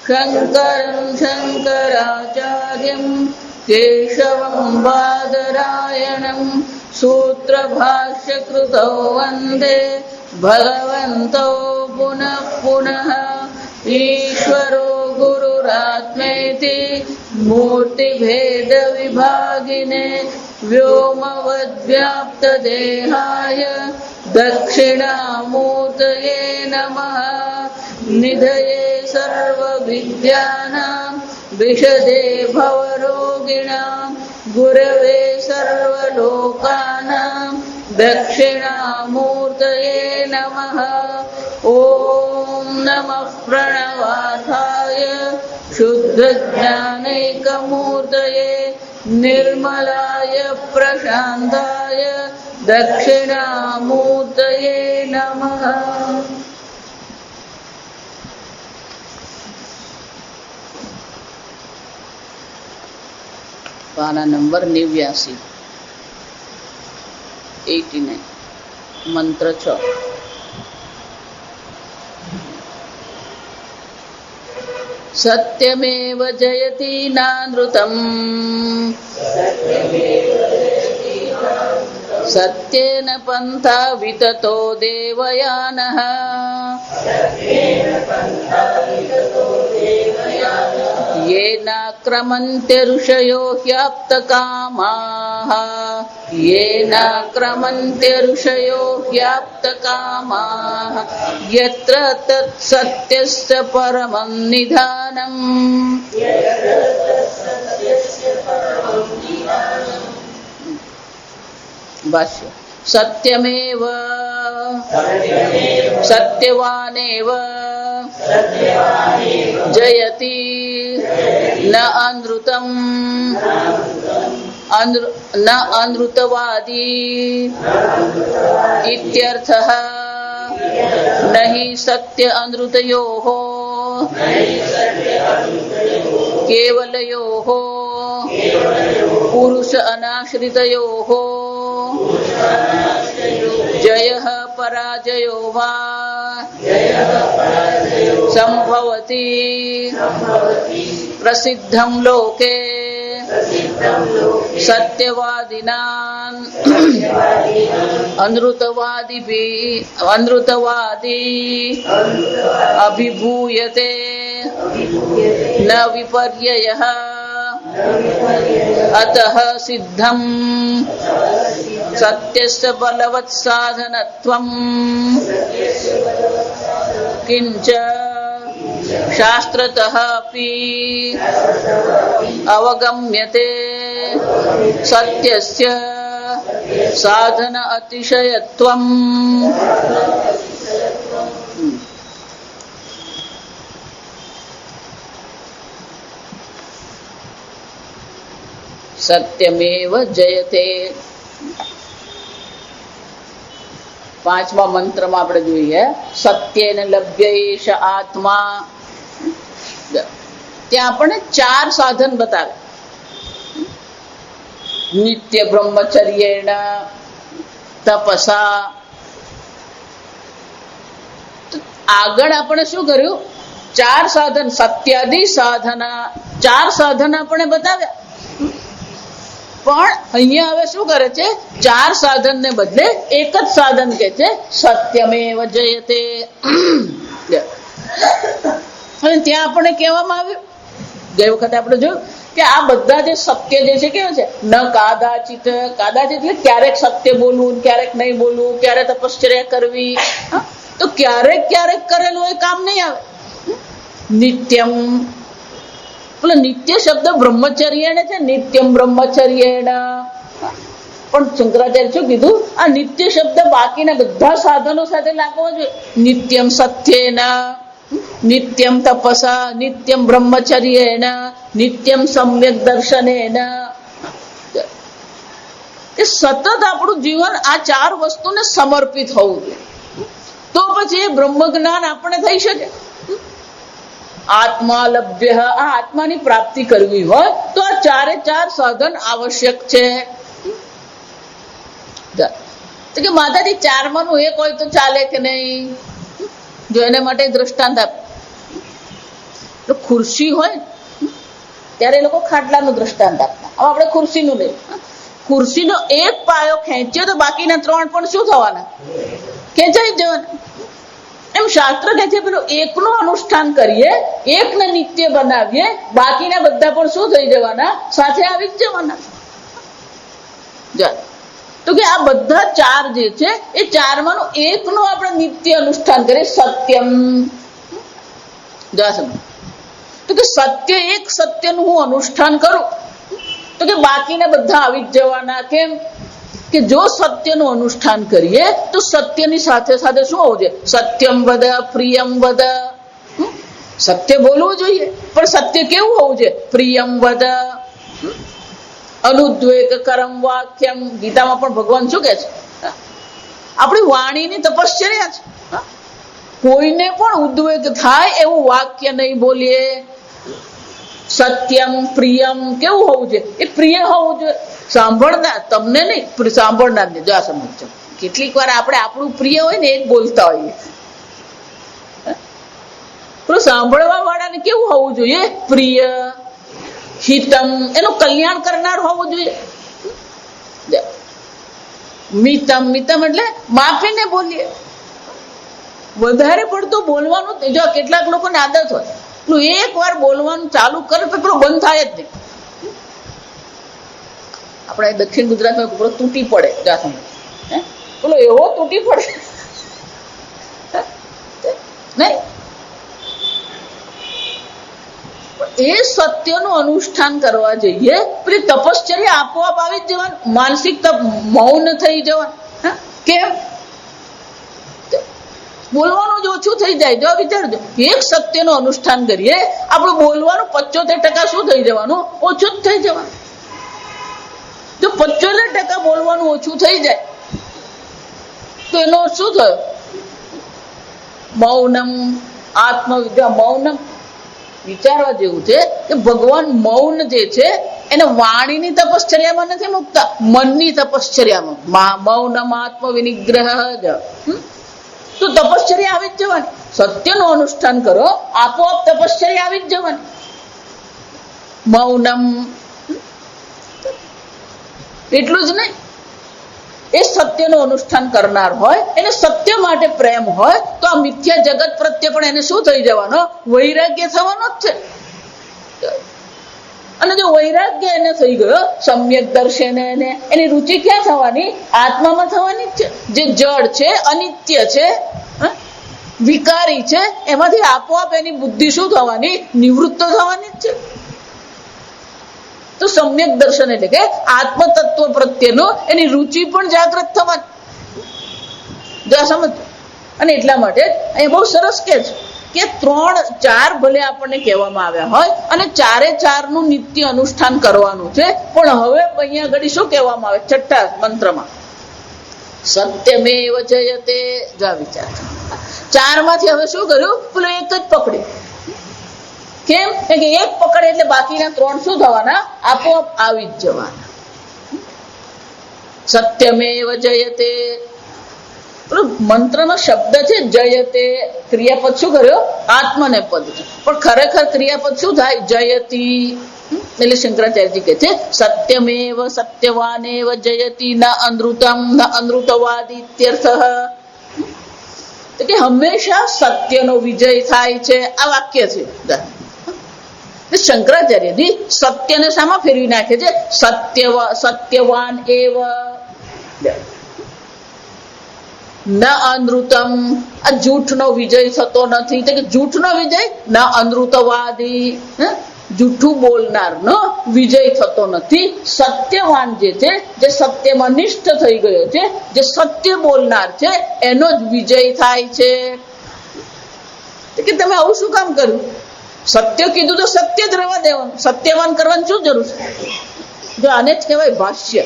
शङ्करं शङ्कराचार्यं केशवं बादरायणं सूत्रभाष्यकृतौ वन्दे भगवन्तौ पुनः पुनः. ईश्वरो गुरुरात्मेति मूर्तिभेदविभागिने व्योमवद्व्याप्तदेहाय दक्षिणामूर्तये नमः. निधये सर्वविद्यानां विशदे भवरोगिणां गुरवे सर्वलोकानां दक्षिणामूर्तये नमः. ॐ नमः प्रणवार्थाय शुद्धज्ञानैकमूर्तये निर्मलाय प्रशान्ताय दक्षिणामूर्तये नमः. पाना नंबर 89 89 मंत्र 6. सत्यमेव जयति नानृतम् सत्येन पन्था विततो देवयानः येनाक्रमन्ते ऋषयो ह्याप्तकामाः येनाक्रमन्ते ऋषयो ह्याप्तकामाः यत्र तत् सत्यस्य परमं निधानम्. भाष्य. सत्यमेव सत्यवानेव जयति न अनृतम न अनृतवादी इत्यर्थः नहि सत्य अनृतयोः केवलयोः पुरुष अनाश्रितयोः जयः पराजयो वा संभवति प्रसिद्धं लोके सत्यवादिनां अनृतवादी अभिभूयते न विपर्ययः अतः सिद्धं सत्यस्य बलवत्साधनत्वं किंच शास्त्रतः अपि अवगम्यते सत्यस्य साधन अतिशयत्वं सत्यमेव जयते। પાંચમા મંત્રમાં આપણે જોઈએ સત્યેન લભ્યેશ આત્મા. ત્યાં આપણને 4 સાધન બતાવે. નિત્ય બ્રહ્મચર્યેણ તપસા. આગળ આપણે શું કર્યું? 4 સાધન સત્યાદિ સાધના 4 સાધન આપણે બતાવ્યા. પણ અહીંયા હવે શું કરે છે? 4 સાધન ને બદલે એક જ સાધન કે છે સત્યમેવ જયતે. અને ત્યાં આપણે કહેવામાં આવ્યું, ગઈ વખતે આપણે જોયું કે આ બધા જે સત્ય જે છે કેવું છે? ન કાદાચિત. કાદાચિત એટલે ક્યારેક સત્ય બોલવું, ક્યારેક નહીં બોલવું, ક્યારેક તપશ્ચર્યા કરવી. તો ક્યારેક ક્યારેક કરેલું એ કામ નહીં આવે. નિત્યમ, પેલો નિત્ય શબ્દ બ્રહ્મચર્યેણ છે, નિત્યમ બ્રહ્મચર્યેણ. પણ શંકરાચાર્ય શું કીધું? આ નિત્ય શબ્દ બાકીના બધા સાધનો સાથે લાગવો જોઈએ. નિત્યમ સત્યેન, નિત્યમ તપસા, નિત્યમ બ્રહ્મચર્યેણ, નિત્યમ સમ્યક દર્શનેન. કે સતત આપણું જીવન આ 4 વસ્તુને સમર્પિત હોવું જોઈએ. તો પછી એ બ્રહ્મ જ્ઞાન આપણે થઈ શકે. આત્મા લભ્ય, આ આત્માની પ્રાપ્તિ કરવી હોય તો આ 4 સાધન આવશ્યક છે. તો કે માતાજી 4 માંનું એક હોય તો ચાલે કે નહીં? જો એને માટે દ્રષ્ટાંત આપ. ખુરશી હોય ત્યારે લોકો ખાટલાનું દ્રષ્ટાંત આપતા. હવે આપણે ખુરશીનું લઈએ. ખુરશીનો એક પાયો ખેંચ્યો તો બાકીના 3 પણ શું થવાના? ખેંચાઈ જવાના. એમ શાસ્ત્ર કહે છે પેલું એકનું અનુષ્ઠાન કરીએ, એકને નિત્ય બનાવીએ, બાકીના બધા પણ શું થઈ જવાના? સાથે આવી જ જવાના. તો કે આ બધા 4 જે છે એ 4 માંનું એકનું આપણે નિત્ય અનુષ્ઠાન કરીએ. સત્યમ. તો કે સત્ય, એક સત્યનું હું અનુષ્ઠાન કરું તો કે બાકીના બધા આવી જ જવાના. કેમ કે જો સત્યનું અનુષ્ઠાન કરીએ તો સત્યની સાથે સાથે શું હોવું જોઈએ? સત્યમ વદ પ્રિયમ વદ. સત્ય બોલવું જોઈએ, પણ સત્ય કેવું હોવું જોઈએ? પ્રિયમ વદ. અનુદ્વેગ કરમ વાક્યમ. ગીતામાં પણ ભગવાન શું કહે છે? આપણી વાણીની તપશ્ચર્યા છે. કોઈને પણ ઉદ્વેગ થાય એવું વાક્ય નહીં બોલીએ. સત્યમ પ્રિયમ કેવું હોવું જોઈએ? એ પ્રિય હોવું જોઈએ. સાંભળનાર, તમને નહીં, સાંભળનાર ને. જો આ સમજો, કેટલીક વાર આપણે આપણું પ્રિય હોય ને એ જ બોલતા હોઈએ. તો સાંભળવા વાળાને કેવું હોવું જોઈએ? પ્રિય. હિતમ, એનું કલ્યાણ કરનાર હોવું જોઈએ. મિતમ, મિતમ એટલે માફીને બોલીએ. વધારે પડતું બોલવાનું, જો કેટલાક લોકોને આદત હોય એક વાર બોલવાનું ચાલુ કરે તો પેલો બંધ થાય જ નહીં. આપણે દક્ષિણ ગુજરાતમાં પેલો તૂટી પડે, પેલો એવો તૂટી પડે નહીં. એ સત્યનું અનુષ્ઠાન કરવા જઈએ, પેલી તપશ્ચર્યા આપોઆપ આવી જ જવાનું. માનસિક મૌન થઈ જવાનું. કેમ? બોલવાનું જ ઓછું થઈ જાય. જો વિચારજો, એક સત્યનું અનુષ્ઠાન કરીએ, આપણું બોલવાનું 75% શું થઈ જવાનું? ઓછું જ થઈ જવાનું. જો 75% બોલવાનું ઓછું થઈ જાય તો એનો શું થયો? મૌનમ આત્મવિદ્યા. મૌનમ વિચારવા જેવું છે કે ભગવાન મૌન જે છે એને વાણીની તપશ્ચર્યામાં નથી મૂકતા, મનની તપશ્ચર્યામાં. મૌનમ આત્મવિનિગ્રહ જ. તો તપશ્ચર્યા આવી જ જવાની. સત્યનું અનુષ્ઠાન કરો, આપોઆપ તપશ્ચર્યા આવી જ જવાની. મૌનમ એટલું જ નહીં, એ સત્યનું અનુષ્ઠાન કરનાર હોય, એને સત્ય માટે પ્રેમ હોય, તો આ મિથ્યા જગત પ્રત્યે પણ એને શું થઈ જવાનો? વૈરાગ્ય થવાનો જ છે. અને જો વૈરાગ્ય એને થઈ ગયો, સમ્યક દર્શન, એની રુચિ ક્યાં થવાની? આત્મામાં થવાની જ છે. જે જડ છે, અનિત્ય છે, વિકારી છે, એમાંથી આપોઆપ એની બુદ્ધિ શું થવાની? નિવૃત્ત થવાની જ છે. તો સમ્યક દર્શન એટલે કે આત્મ તત્વ પ્રત્યેનો એની રુચિ પણ જાગૃત થવાની. જો સમજ. અને એટલા માટે અહીંયા બહુ સરસ કે છે કે 3-4 ભલે આપણને કહેવામાં આવ્યા હોય અને 4 નું નિત્ય અનુષ્ઠાન કરવાનું છે, પણ હવે અહીંયા આગળ શું કહેવામાં આવે? 6ઠ્ઠા મંત્રમાં સત્યમેવ જયતે. જા વિચાર, 4 માંથી હવે શું કર્યું? પેલું એક જ પકડ્યું. કેમ? કે એક પકડે એટલે બાકીના 3 શું થવાના? આપોઆપ આવી જ જવાના. સત્યમેવ જયતે. મંત્રનો શબ્દ છે જયતે, ક્રિયાપદ શું કર્યો? આત્મને પદ છે, પણ ખરેખર ક્રિયાપદ શું થાય? જયતી. એટલે શંકરાચાર્યજી કે છે સત્યમેવ સત્યવાનેવ જયતી ન અનૃતમ ન અનૃતવાદી ઇત્યર્થ. કે હંમેશા સત્યનો વિજય થાય છે, આ વાક્ય છે. શંકરાચાર્યજી સત્યને શામાં ફેરવી નાખે છે? સત્યવાન એવ ન અનૃતમ. આ જૂઠનો વિજય થતો નથી. તો કે જૂઠનો વિજય ન અનૃતવાદી, જૂઠું બોલનારનો વિજય થતો નથી. સત્યવાન જે છે, જે સત્યમાં નિષ્ઠ થઈ ગયો છે, જે સત્ય બોલનાર છે, એનો જ વિજય થાય છે. કે તમે આવું શું કામ કર્યું? સત્ય કીધું તો સત્ય જ રહેવા દેવાનું, સત્યવાન કરવાની શું જરૂર છે? જો આને જ કહેવાય ભાષ્ય.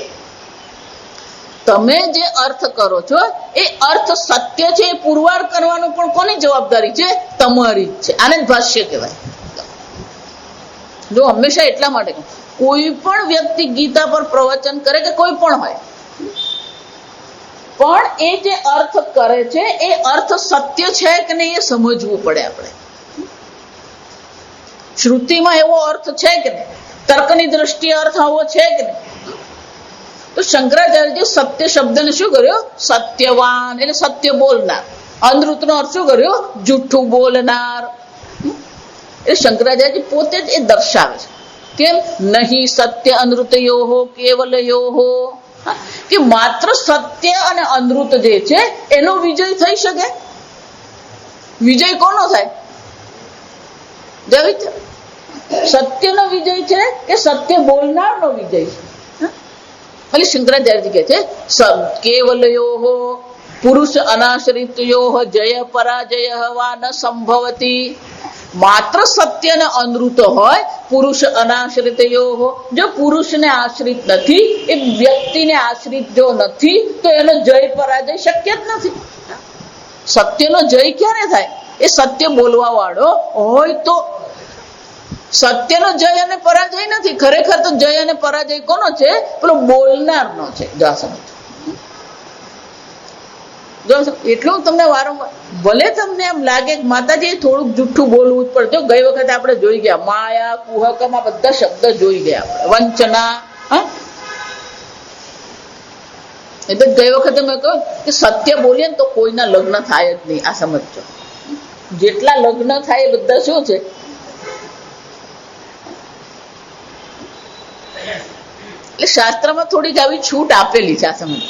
તમે જે અર્થ કરો છો એ અર્થ સત્ય છે, એ પુરવાર કરવાનું પણ કોની જવાબદારી છે? તમારી જ છે. આને જ ભાષ્ય કહેવાય. જો હંમેશા એટલા માટે કોઈ પણ વ્યક્તિ ગીતા પર પ્રવચન કરે કે કોઈ પણ હોય, પણ એ જે અર્થ કરે છે એ અર્થ સત્ય છે કે નહીં એ સમજવું પડે આપણે. શ્રુતિમાં એવો અર્થ છે કે નહીં? તર્કની દ્રષ્ટિએ અર્થ આવો છે કે નહીં? તો શંકરાચાર્યજી સત્ય શબ્દને શું કર્યો? સત્યવાન એટલે સત્ય બોલનાર. અનૃતનો અર્થ શું કર્યો? જૂઠું બોલનાર. એ શંકરાચાર્યજી પોતે જ એ દર્શાવે છે. કેમ? નહીં સત્ય અનૃતયોહો કેવલયોહો. કે માત્ર સત્ય અને અનૃત જે છે એનો વિજય થઈ શકે? વિજય કોનો થાય? સત્યનો વિજય છે કે સત્ય બોલનારનો વિજય છે? એટલે શંકરાચાર્યજી કહે છે કેવલયોહો પુરુષ અનાશ્રિતયોહ જય પરાજય વા ન સંભવતી. માત્ર સત્ય ને અનૃત હોય, પુરુષ અનાશ્રિતયોહ, જો પુરુષને આશ્રિત નથી, એ વ્યક્તિને આશ્રિત જો નથી, તો એનો જય પરાજય શક્ય જ નથી. સત્યનો જય ક્યારે થાય? એ સત્ય બોલવા વાળો હોય તો. સત્યનો જય અને પરાજય નથી. ખરેખર તો જય અને પરાજય કોનો છે? પેલો બોલનારનો છે. એટલું તમને વારંવાર, ભલે તમને એમ લાગે કે માતાજી થોડુંક જુઠ્ઠું બોલવું જ પડે. જો ગઈ વખતે આપણે જોઈ ગયા માયા, કુહકમાં બધા શબ્દ જોઈ ગયા આપણે, વંચના. એટલે ગઈ વખતે મેં કહ્યું કે સત્ય બોલીએ ને તો કોઈના લગ્ન થાય જ નહીં. આ સમજો. જેટલા લગ્ન થાય એ બધા શું છે? એટલે શાસ્ત્રમાં થોડીક આવી છૂટ આપેલી છે. આ સમજ.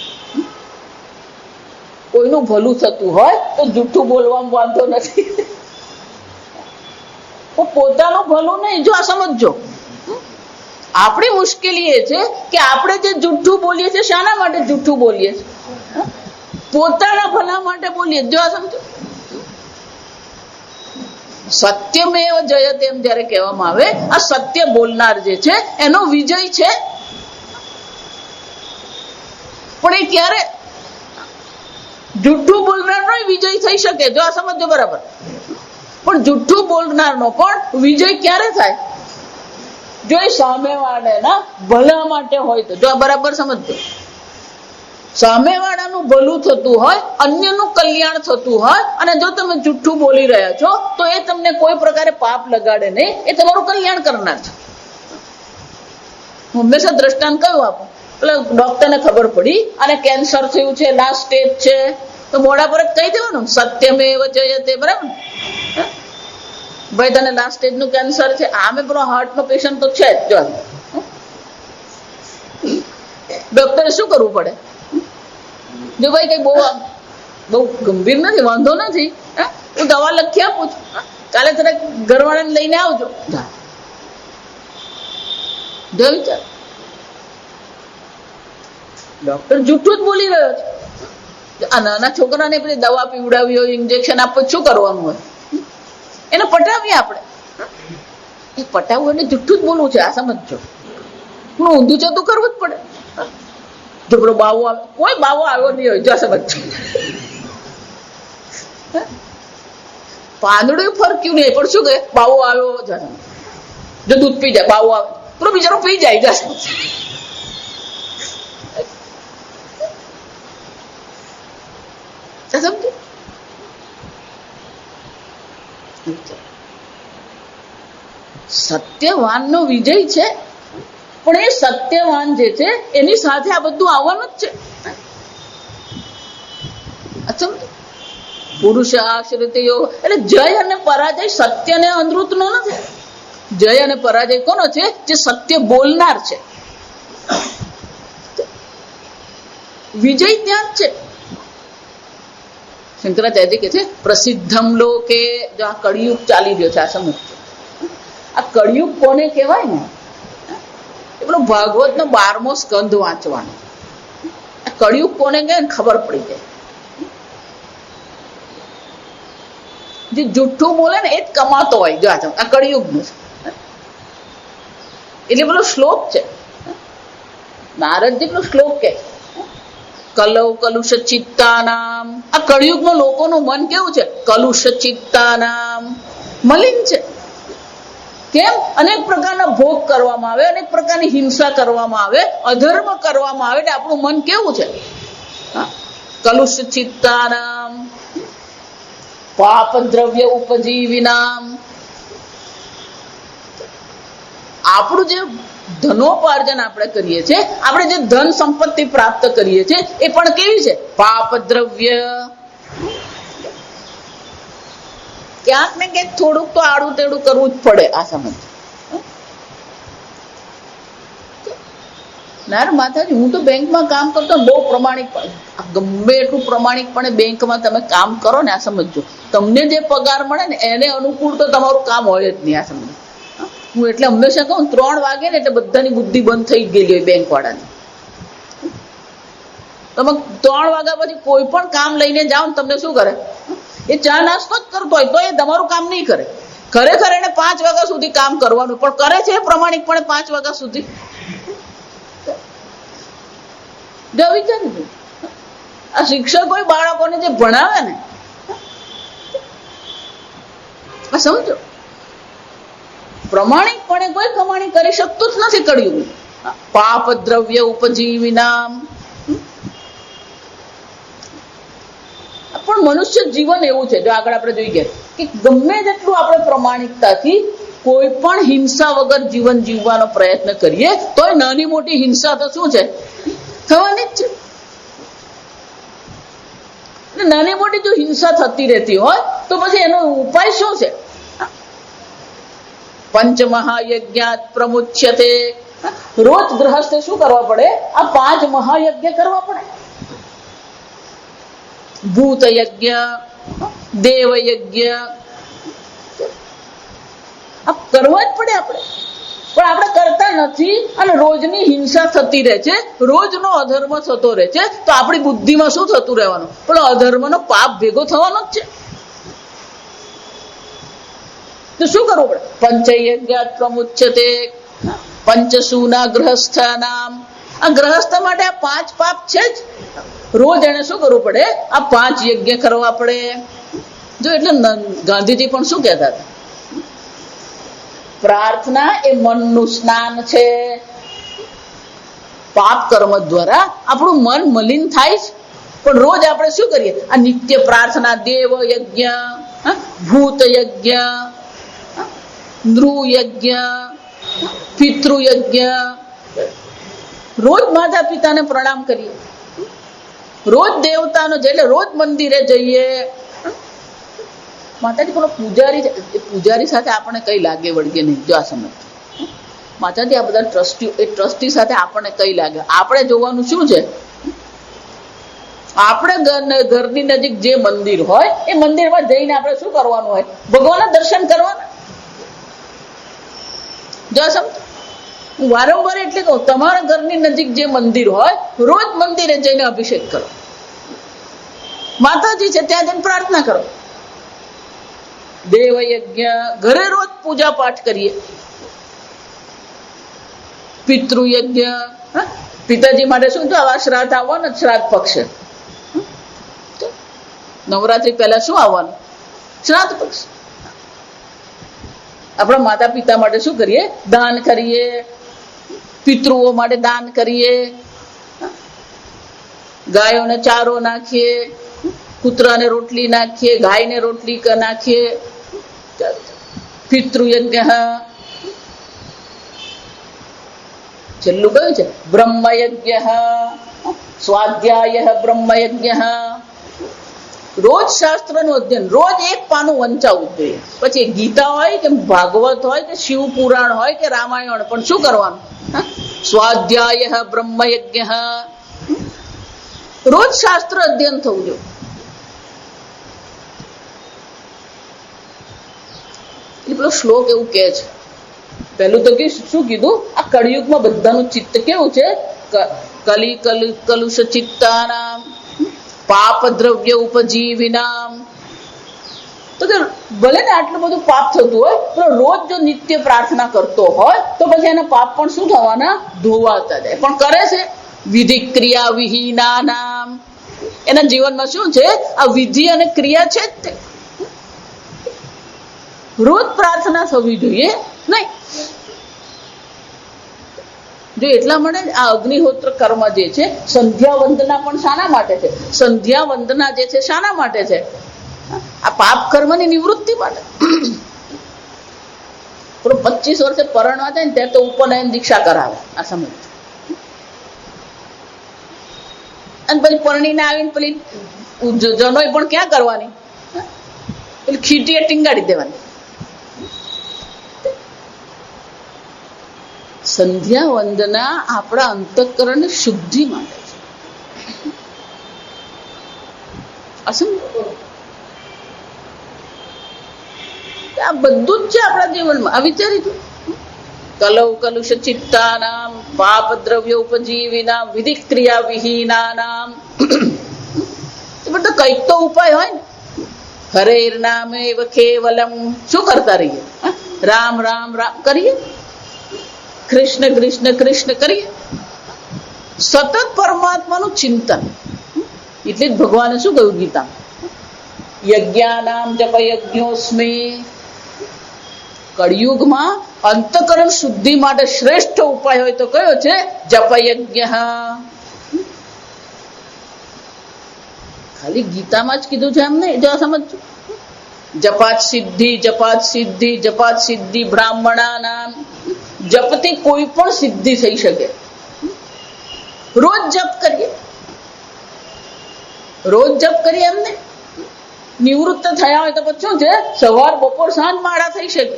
કોઈનું ભલું થતું હોય તો જૂઠું બોલવામાં વાંધો નથી. પોતાનું ભલું નહીં. જો આ સમજો, આપણી મુશ્કેલી એ છે કે આપણે જે જૂઠું બોલીએ છીએ, શાના માટે જૂઠું બોલીએ છીએ? પોતાના ભલા માટે બોલીએ. જો આ સમજો, સત્યમેવ જયતે એમ જયારે કહેવામાં આવે, આ સત્ય બોલનાર જે છે એનો વિજય છે. પણ એ ક્યારે? જુઠ્ઠું બોલનારનો વિજય થઈ શકે, જો આ સમજો બરાબર. પણ જુઠ્ઠું બોલનારનો પણ વિજય ક્યારે થાય? જો એ સામેવાળાના ભલા માટે હોય તો. જો આ બરાબર સમજજો. સામેવાળાનું ભલું થતું હોય, અન્યનું કલ્યાણ થતું હોય, અને જો તમે જુઠ્ઠું બોલી રહ્યા છો તો એ તમને કોઈ પ્રકારે પાપ લગાડે નહીં, એ તમારું કલ્યાણ કરનાર છે. હંમેશા દ્રષ્ટાંત કયું આપો? એટલે ડોક્ટરને ખબર પડી અને કેન્સર થયું છે, લાસ્ટ સ્ટેજ છે, તો મોઢા પર જ કહી દેવાનું સત્યમેવ જયતે, બરાબર? ભાઈ તને લાસ્ટ સ્ટેજ નું કેન્સર છે. આમે પેલો હાર્ટ નો પેશન્ટ તો છે જ. જો ડોક્ટરે શું કરવું પડે? જો ભાઈ કઈ બહુ ગંભીર નથી, વાંધો નથી, હું દવા લખી આપું છું, કાલે તને ઘરવાળાને લઈને આવજો. જો વિચાર, ડોક્ટર જુઠ્ઠું જ બોલી રહ્યો છે. આ નાના છોકરાને પેલી દવા પીવડાવી હોય, ઇન્જેક્શન આપવું, શું કરવાનું હોય? એને પટાવીએ આપણે. એ પટાવવું એટલે જુઠ્ઠું જ બોલવું છે, આ સમજો. હું ઊંધું જતું કરવું જ પડે. જો પેલો બાવો આવે, કોઈ બાવો આવ્યો નહીં હોય, જો આ સમજો. પાંદડું ફરક્યું નહીં, પણ શું કહે? બાવો આવ્યો. જો દૂધ પી જાય, બાવો આવે, પેલો બિચારો પી જાય. જા સમજો. સત્યવાનનો વિજય છે, પણ એ સત્યવાન જે છે એની સાથે આ બધું આવવાનું જ છે. પુરુષ આશ્રિત યોગ એટલે જય અને પરાજય સત્ય ને અનૃત નો નથી. જય અને પરાજય કોનો છે? જે સત્ય બોલનાર છે. વિજય ત્યાં જ છે. શંકરાચાર્ય કે છે પ્રસિદ્ધમ લોકે. જો આ કળિયુગ ચાલી રહ્યો છે, આ સમજ. આ કળિયુગ કોને કહેવાય ને? એ પેલો ભાગવત નો 12મો સ્કંધ વાંચવાનો. આ કળિયુગ કોને કહે ને ખબર પડી જાય. જે જુઠ્ઠું બોલે ને એ જ કમાતો હોય. જો આ કળિયુગ નું છે. એટલે પેલો શ્લોક છે, નારદજી પેલો શ્લોક કે કલૌ કલુષ ચિત્તાનામ. આ કળિયુગમાં લોકોનું મન કેવું છે? કલુષ ચિત્તાનામ, મલિન છે. કેમ? અનેક પ્રકારના ભોગ કરવામાં આવે, અનેક પ્રકારની હિંસા કરવામાં આવે, અધર્મ કરવામાં આવે. એટલે આપણું મન કેવું છે? કલુષ ચિત્તાનામ, પાપ દ્રવ્ય ઉપજીવિનામ. આપણું જે ધનોપાર્જન આપણે કરીએ છીએ, આપણે જે ધન સંપત્તિ પ્રાપ્ત કરીએ છીએ, એ પણ કેવી છે? પાપ દ્રવ્ય. ક્યાંક ને ક્યાંક થોડુંક તો આડું તેડું કરવું જ પડે, આ સમજ. ના માતાજી, હું તો બેંકમાં કામ કરતો બહુ પ્રમાણિક, ગમે એટલું પ્રમાણિકપણે બેંકમાં તમે કામ કરો ને, આ સમજો. તમને જે પગાર મળે ને એને અનુકૂળ તો તમારું કામ હોય જ નહીં, આ સમજો. હું એટલે હંમેશા કહું 3 વાગે ને એટલે બધાની બુદ્ધિ બંધ થઈ ગયેલી હોય બેંક વાળાની. તમે 3 વાગ્યા પછી કોઈ પણ કામ લઈને જાઓ ને તમને શું કરે? એ ચા નાસ્તો જ કરતો હોય તો એ તમારું કામ નહીં કરે. ખરેખર એને 5 વાગ્યા સુધી કામ કરવાનું, પણ કરે છે પ્રમાણિકપણે 5 વાગ્યા સુધી. જો વિચારી, આ શિક્ષકો બાળકોને જે ભણાવે ને, આ સમજો, પ્રમાણિકપણે કોઈ કમાણી કરી શકતું જ નથી કળિયુગ. પાપ દ્રવ્ય ઉપજીવિનામ. પણ મનુષ્ય જીવન એવું છે, જો આગળ આપણે જોઈએ કે ગમે તેટલું આપણે પ્રમાણિકતાથી કોઈ પણ હિંસા વગર જીવન જીવવાનો પ્રયત્ન કરીએ તો નાની મોટી હિંસા તો શું છે? થવાની જ છે. નાની મોટી જો હિંસા થતી રહેતી હોય તો પછી એનો ઉપાય શું છે? પંચમહાયજ્ઞાત પ્રમુચ્યતે. રોજ ગૃહસ્થે શું કરવા પડે? આ 5 મહાયજ્ઞ કરવા પડે. ભૂત યજ્ઞ, દેવ યજ્ઞ, આ કરવા જ પડે આપણે. પણ આપણે કરતા નથી અને રોજની હિંસા થતી રહે છે, રોજનો અધર્મ થતો રહે છે. તો આપણી બુદ્ધિમાં શું થતું રહેવાનું? પેલો અધર્મનો પાપ ભેગો થવાનો જ છે. તો શું કરવું પડે? પંચયજ્ઞાત પ્રમુચ્યતે પંચસૂના ગ્રહસ્થાનામ. આ ગ્રહસ્થ માટે આ 5 પાપ છે જ. રોજ એને શું કરવું પડે? આ 5 યજ્ઞ કરવા પડે. જો એટલે ગાંધીજી પણ શું કહેતા હતા? પ્રાર્થના એ મનનું સ્નાન છે. પાપ કર્મ દ્વારા આપણું મન મલિન થાય છે, પણ રોજ આપણે શું કરીએ? આ નિત્ય પ્રાર્થના, દેવ યજ્ઞ, ભૂત યજ્ઞ, નૃ યજ્ઞ, પિતૃ યજ્ઞ, રોજ માતા પિતાને પ્રણામ કરીએ, રોજ દેવતાનો એટલે રોજ મંદિરે જઈએ. માતાજી પેલો પૂજારી છે, એ પૂજારી સાથે આપણને કઈ લાગે વળગે નહીં. જો આ સમજ માતાજી, આ બધા ટ્રસ્ટી, એ ટ્રસ્ટી સાથે આપણને કઈ લાગે? આપણે જોવાનું શું છે? આપણે ઘરની નજીક જે મંદિર હોય એ મંદિરમાં જઈને આપણે શું કરવાનું હોય? ભગવાનના દર્શન કરવાના. જો સમજ, હું વારંવાર એટલે કહું, તમારા ઘરની નજીક જે મંદિર હોય રોજ મંદિરે જઈને અભિષેક કરો. માતાજી છે ત્યાં જઈને પ્રાર્થના કરો. દેવ યજ્ઞ, ઘરે રોજ પૂજા પાઠ કરીએ. પિતૃ યજ્ઞ, પિતાજી માટે શું? તો આવા શ્રાદ્ધ આવવાનું, શ્રાદ્ધ પક્ષ. નવરાત્રી પહેલા શું આવવાનું? શ્રાદ્ધ પક્ષ. આપણા માતા પિતા માટે શું કરીએ? દાન કરીએ. પિતૃઓ માટે દાન કરીએ. ગાયોને ચારો નાખીએ, કૂતરાને રોટલી નાખીએ, ગાયને રોટલી નાખીએ. પિતૃ યજ્ઞ. છેલ્લું કયું છે? બ્રહ્મયજ્ઞ, સ્વાધ્યાય બ્રહ્મયજ્ઞ. રોજ શાસ્ત્રનું અધ્યયન, રોજ એક પાનું વંચાવવું જોઈએ. પછી ગીતા હોય કે ભાગવત હોય કે શિવ પુરાણ હોય કે રામાયણ, પણ શું કરવાનું? સ્વાધ્યાય બ્રહ્મયજ્ઞ. રોજ શાસ્ત્ર અધ્યયન થવું જોઈએ. પેલો શ્લોક એવું કે છે, પહેલું તો શું કીધું? આ કળિયુગમાં બધાનું ચિત્ત કેવું છે? કલુષ ચિત્તાનામ પાપ દ્રવ્ય ઉપજીવિનામ. તો કે ભલે ને આટલું બધું પાપ થતું હોય, પણ રોજ જો નિત્ય પ્રાર્થના કરતો હોય તો પછી એના પાપ પણ શું થવાના? ધોવાતા જાય. પણ કરે છે વિધિ ક્રિયા વિહીના નામ. એના જીવનમાં શું છે? આ વિધિ અને ક્રિયા છે જ તે. રોજ પ્રાર્થના થવી જોઈએ નહીં. જો એટલા માટે આ અગ્નિહોત્ર કર્મ જે છે, સંધ્યા વંદના પણ શાના માટે છે? સંધ્યા વંદના જે છે શાના માટે છે? આ પાપ કર્મની નિવૃત્તિ માટે. 25 વર્ષે પરણવા થાય ને ત્યારે તો ઉપનયન દીક્ષા કરાવે. આ સમજ. અને પછી પરણીને આવીને પેલી જનોય પણ ક્યાં કરવાની? પેલી ખીટીએ ટીંગાડી દેવાની. સંધ્યા વંદના આપણા અંતઃકરણની શુદ્ધિ માટે છે. આ બધું જ છે આપણા જીવનમાં. આ વિચારી દો. કલૌ કલુષ ચિત્તાનામ પાપ દ્રવ્ય ઉપજીવિનામ વિધિ ક્રિયા વિહીનાનામ. બધું કંઈક તો ઉપાય હોય ને. હરેર નામે કેવલમ. શું કરતા રહીએ? રામ રામ રામ કરીએ, કૃષ્ણ કૃષ્ણ કૃષ્ણ કરીએ. સતત પરમાત્માનું ચિંતન. એટલે જ ભગવાને શું કહ્યું ગીતા? યજ્ઞાનામ જપ યજ્ઞોસ્મિ. કળિયુગમાં અંતઃકરણ શુદ્ધિ માટે શ્રેષ્ઠ ઉપાય હોય તો કયો છે? જપ યજ્ઞ. ખાલી ગીતામાં જ કીધું છે એમ નહીં. જો સમજો, જપાત સિદ્ધિ જપાત સિદ્ધિ જપાત સિદ્ધિ બ્રાહ્મણા નામ. જપથી કોઈ પણ સિદ્ધિ થઈ શકે. રોજ જપ કરીએ, રોજ જપ કરીએ. એમને નિવૃત્ત થયા હોય તો પછી શું છે? સવાર બપોર સાંજ માળા થઈ શકે.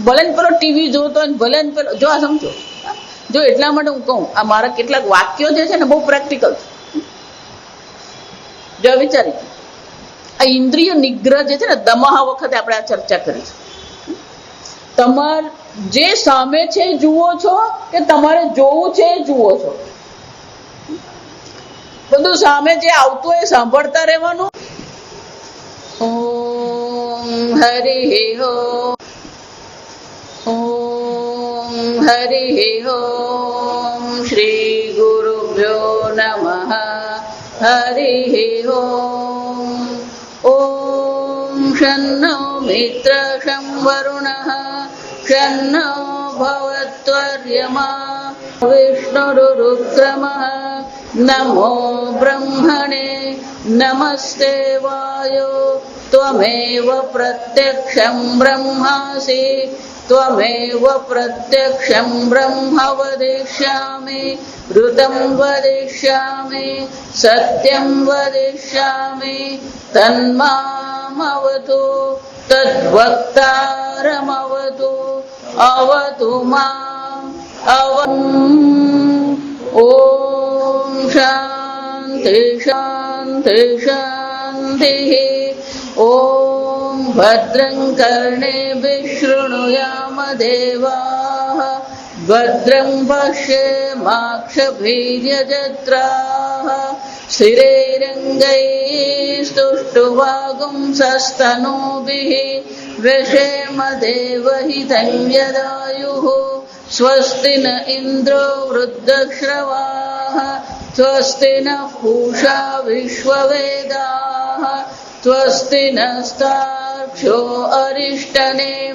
ભલે ને પેલો ટીવી જોતો હોય, ભલે ને પેલો. જો આ સમજો. જો એટલા માટે હું કહું, આ મારા કેટલાક વાક્યો જે છે ને બહુ પ્રેક્ટિકલ છે. જો વિચારી, આ ઇન્દ્રિય નિગ્રહ જે છે ને, દમહ વખતે આપણે આ ચર્ચા કરી છે. તમારે જે સામે છે જુઓ છો કે તમારે જોવું છે જુઓ છો? બધું સામે જે આવતું એ સાંભળતા રહેવાનું. ઓમ हरिः ओम् ॐ हरिः ॐ श्रीगुरुभ्यो नमः हरिः ॐ ॐ शन्नो मित्रशं वरुणः शन्नो भवत्वर्यमा विष्णुरुक्रमः नमो ब्रह्मणे नमस्ते वायो त्वमेव प्रत्यक्षं ब्रह्मासि त्वमेव प्रत्यक्षं ब्रह्म वदिष्यामि ऋतं वदिष्यामि सत्यं वदिष्यामि तन्मामवतु तद्वक्तारमवतु अवतु माम् ॐ शान्ति शान्ति शान्तिः ॐ भद्रं कर्णेभिः शृणुयाम देवाः भद्रं पश्येमाक्षभिर्यजत्राः स्थिरैरङ्गैस्तुष्टुवागुंसस्तनूभिः व्यशेम देवहितं यदायुः स्वस्ति न इन्द्रो वृद्धश्रवाः स्वस्ति नः पूषा विश्ववेदाः स्वस्ति नस्तार्क्ष्यो अरिष्टनेमिः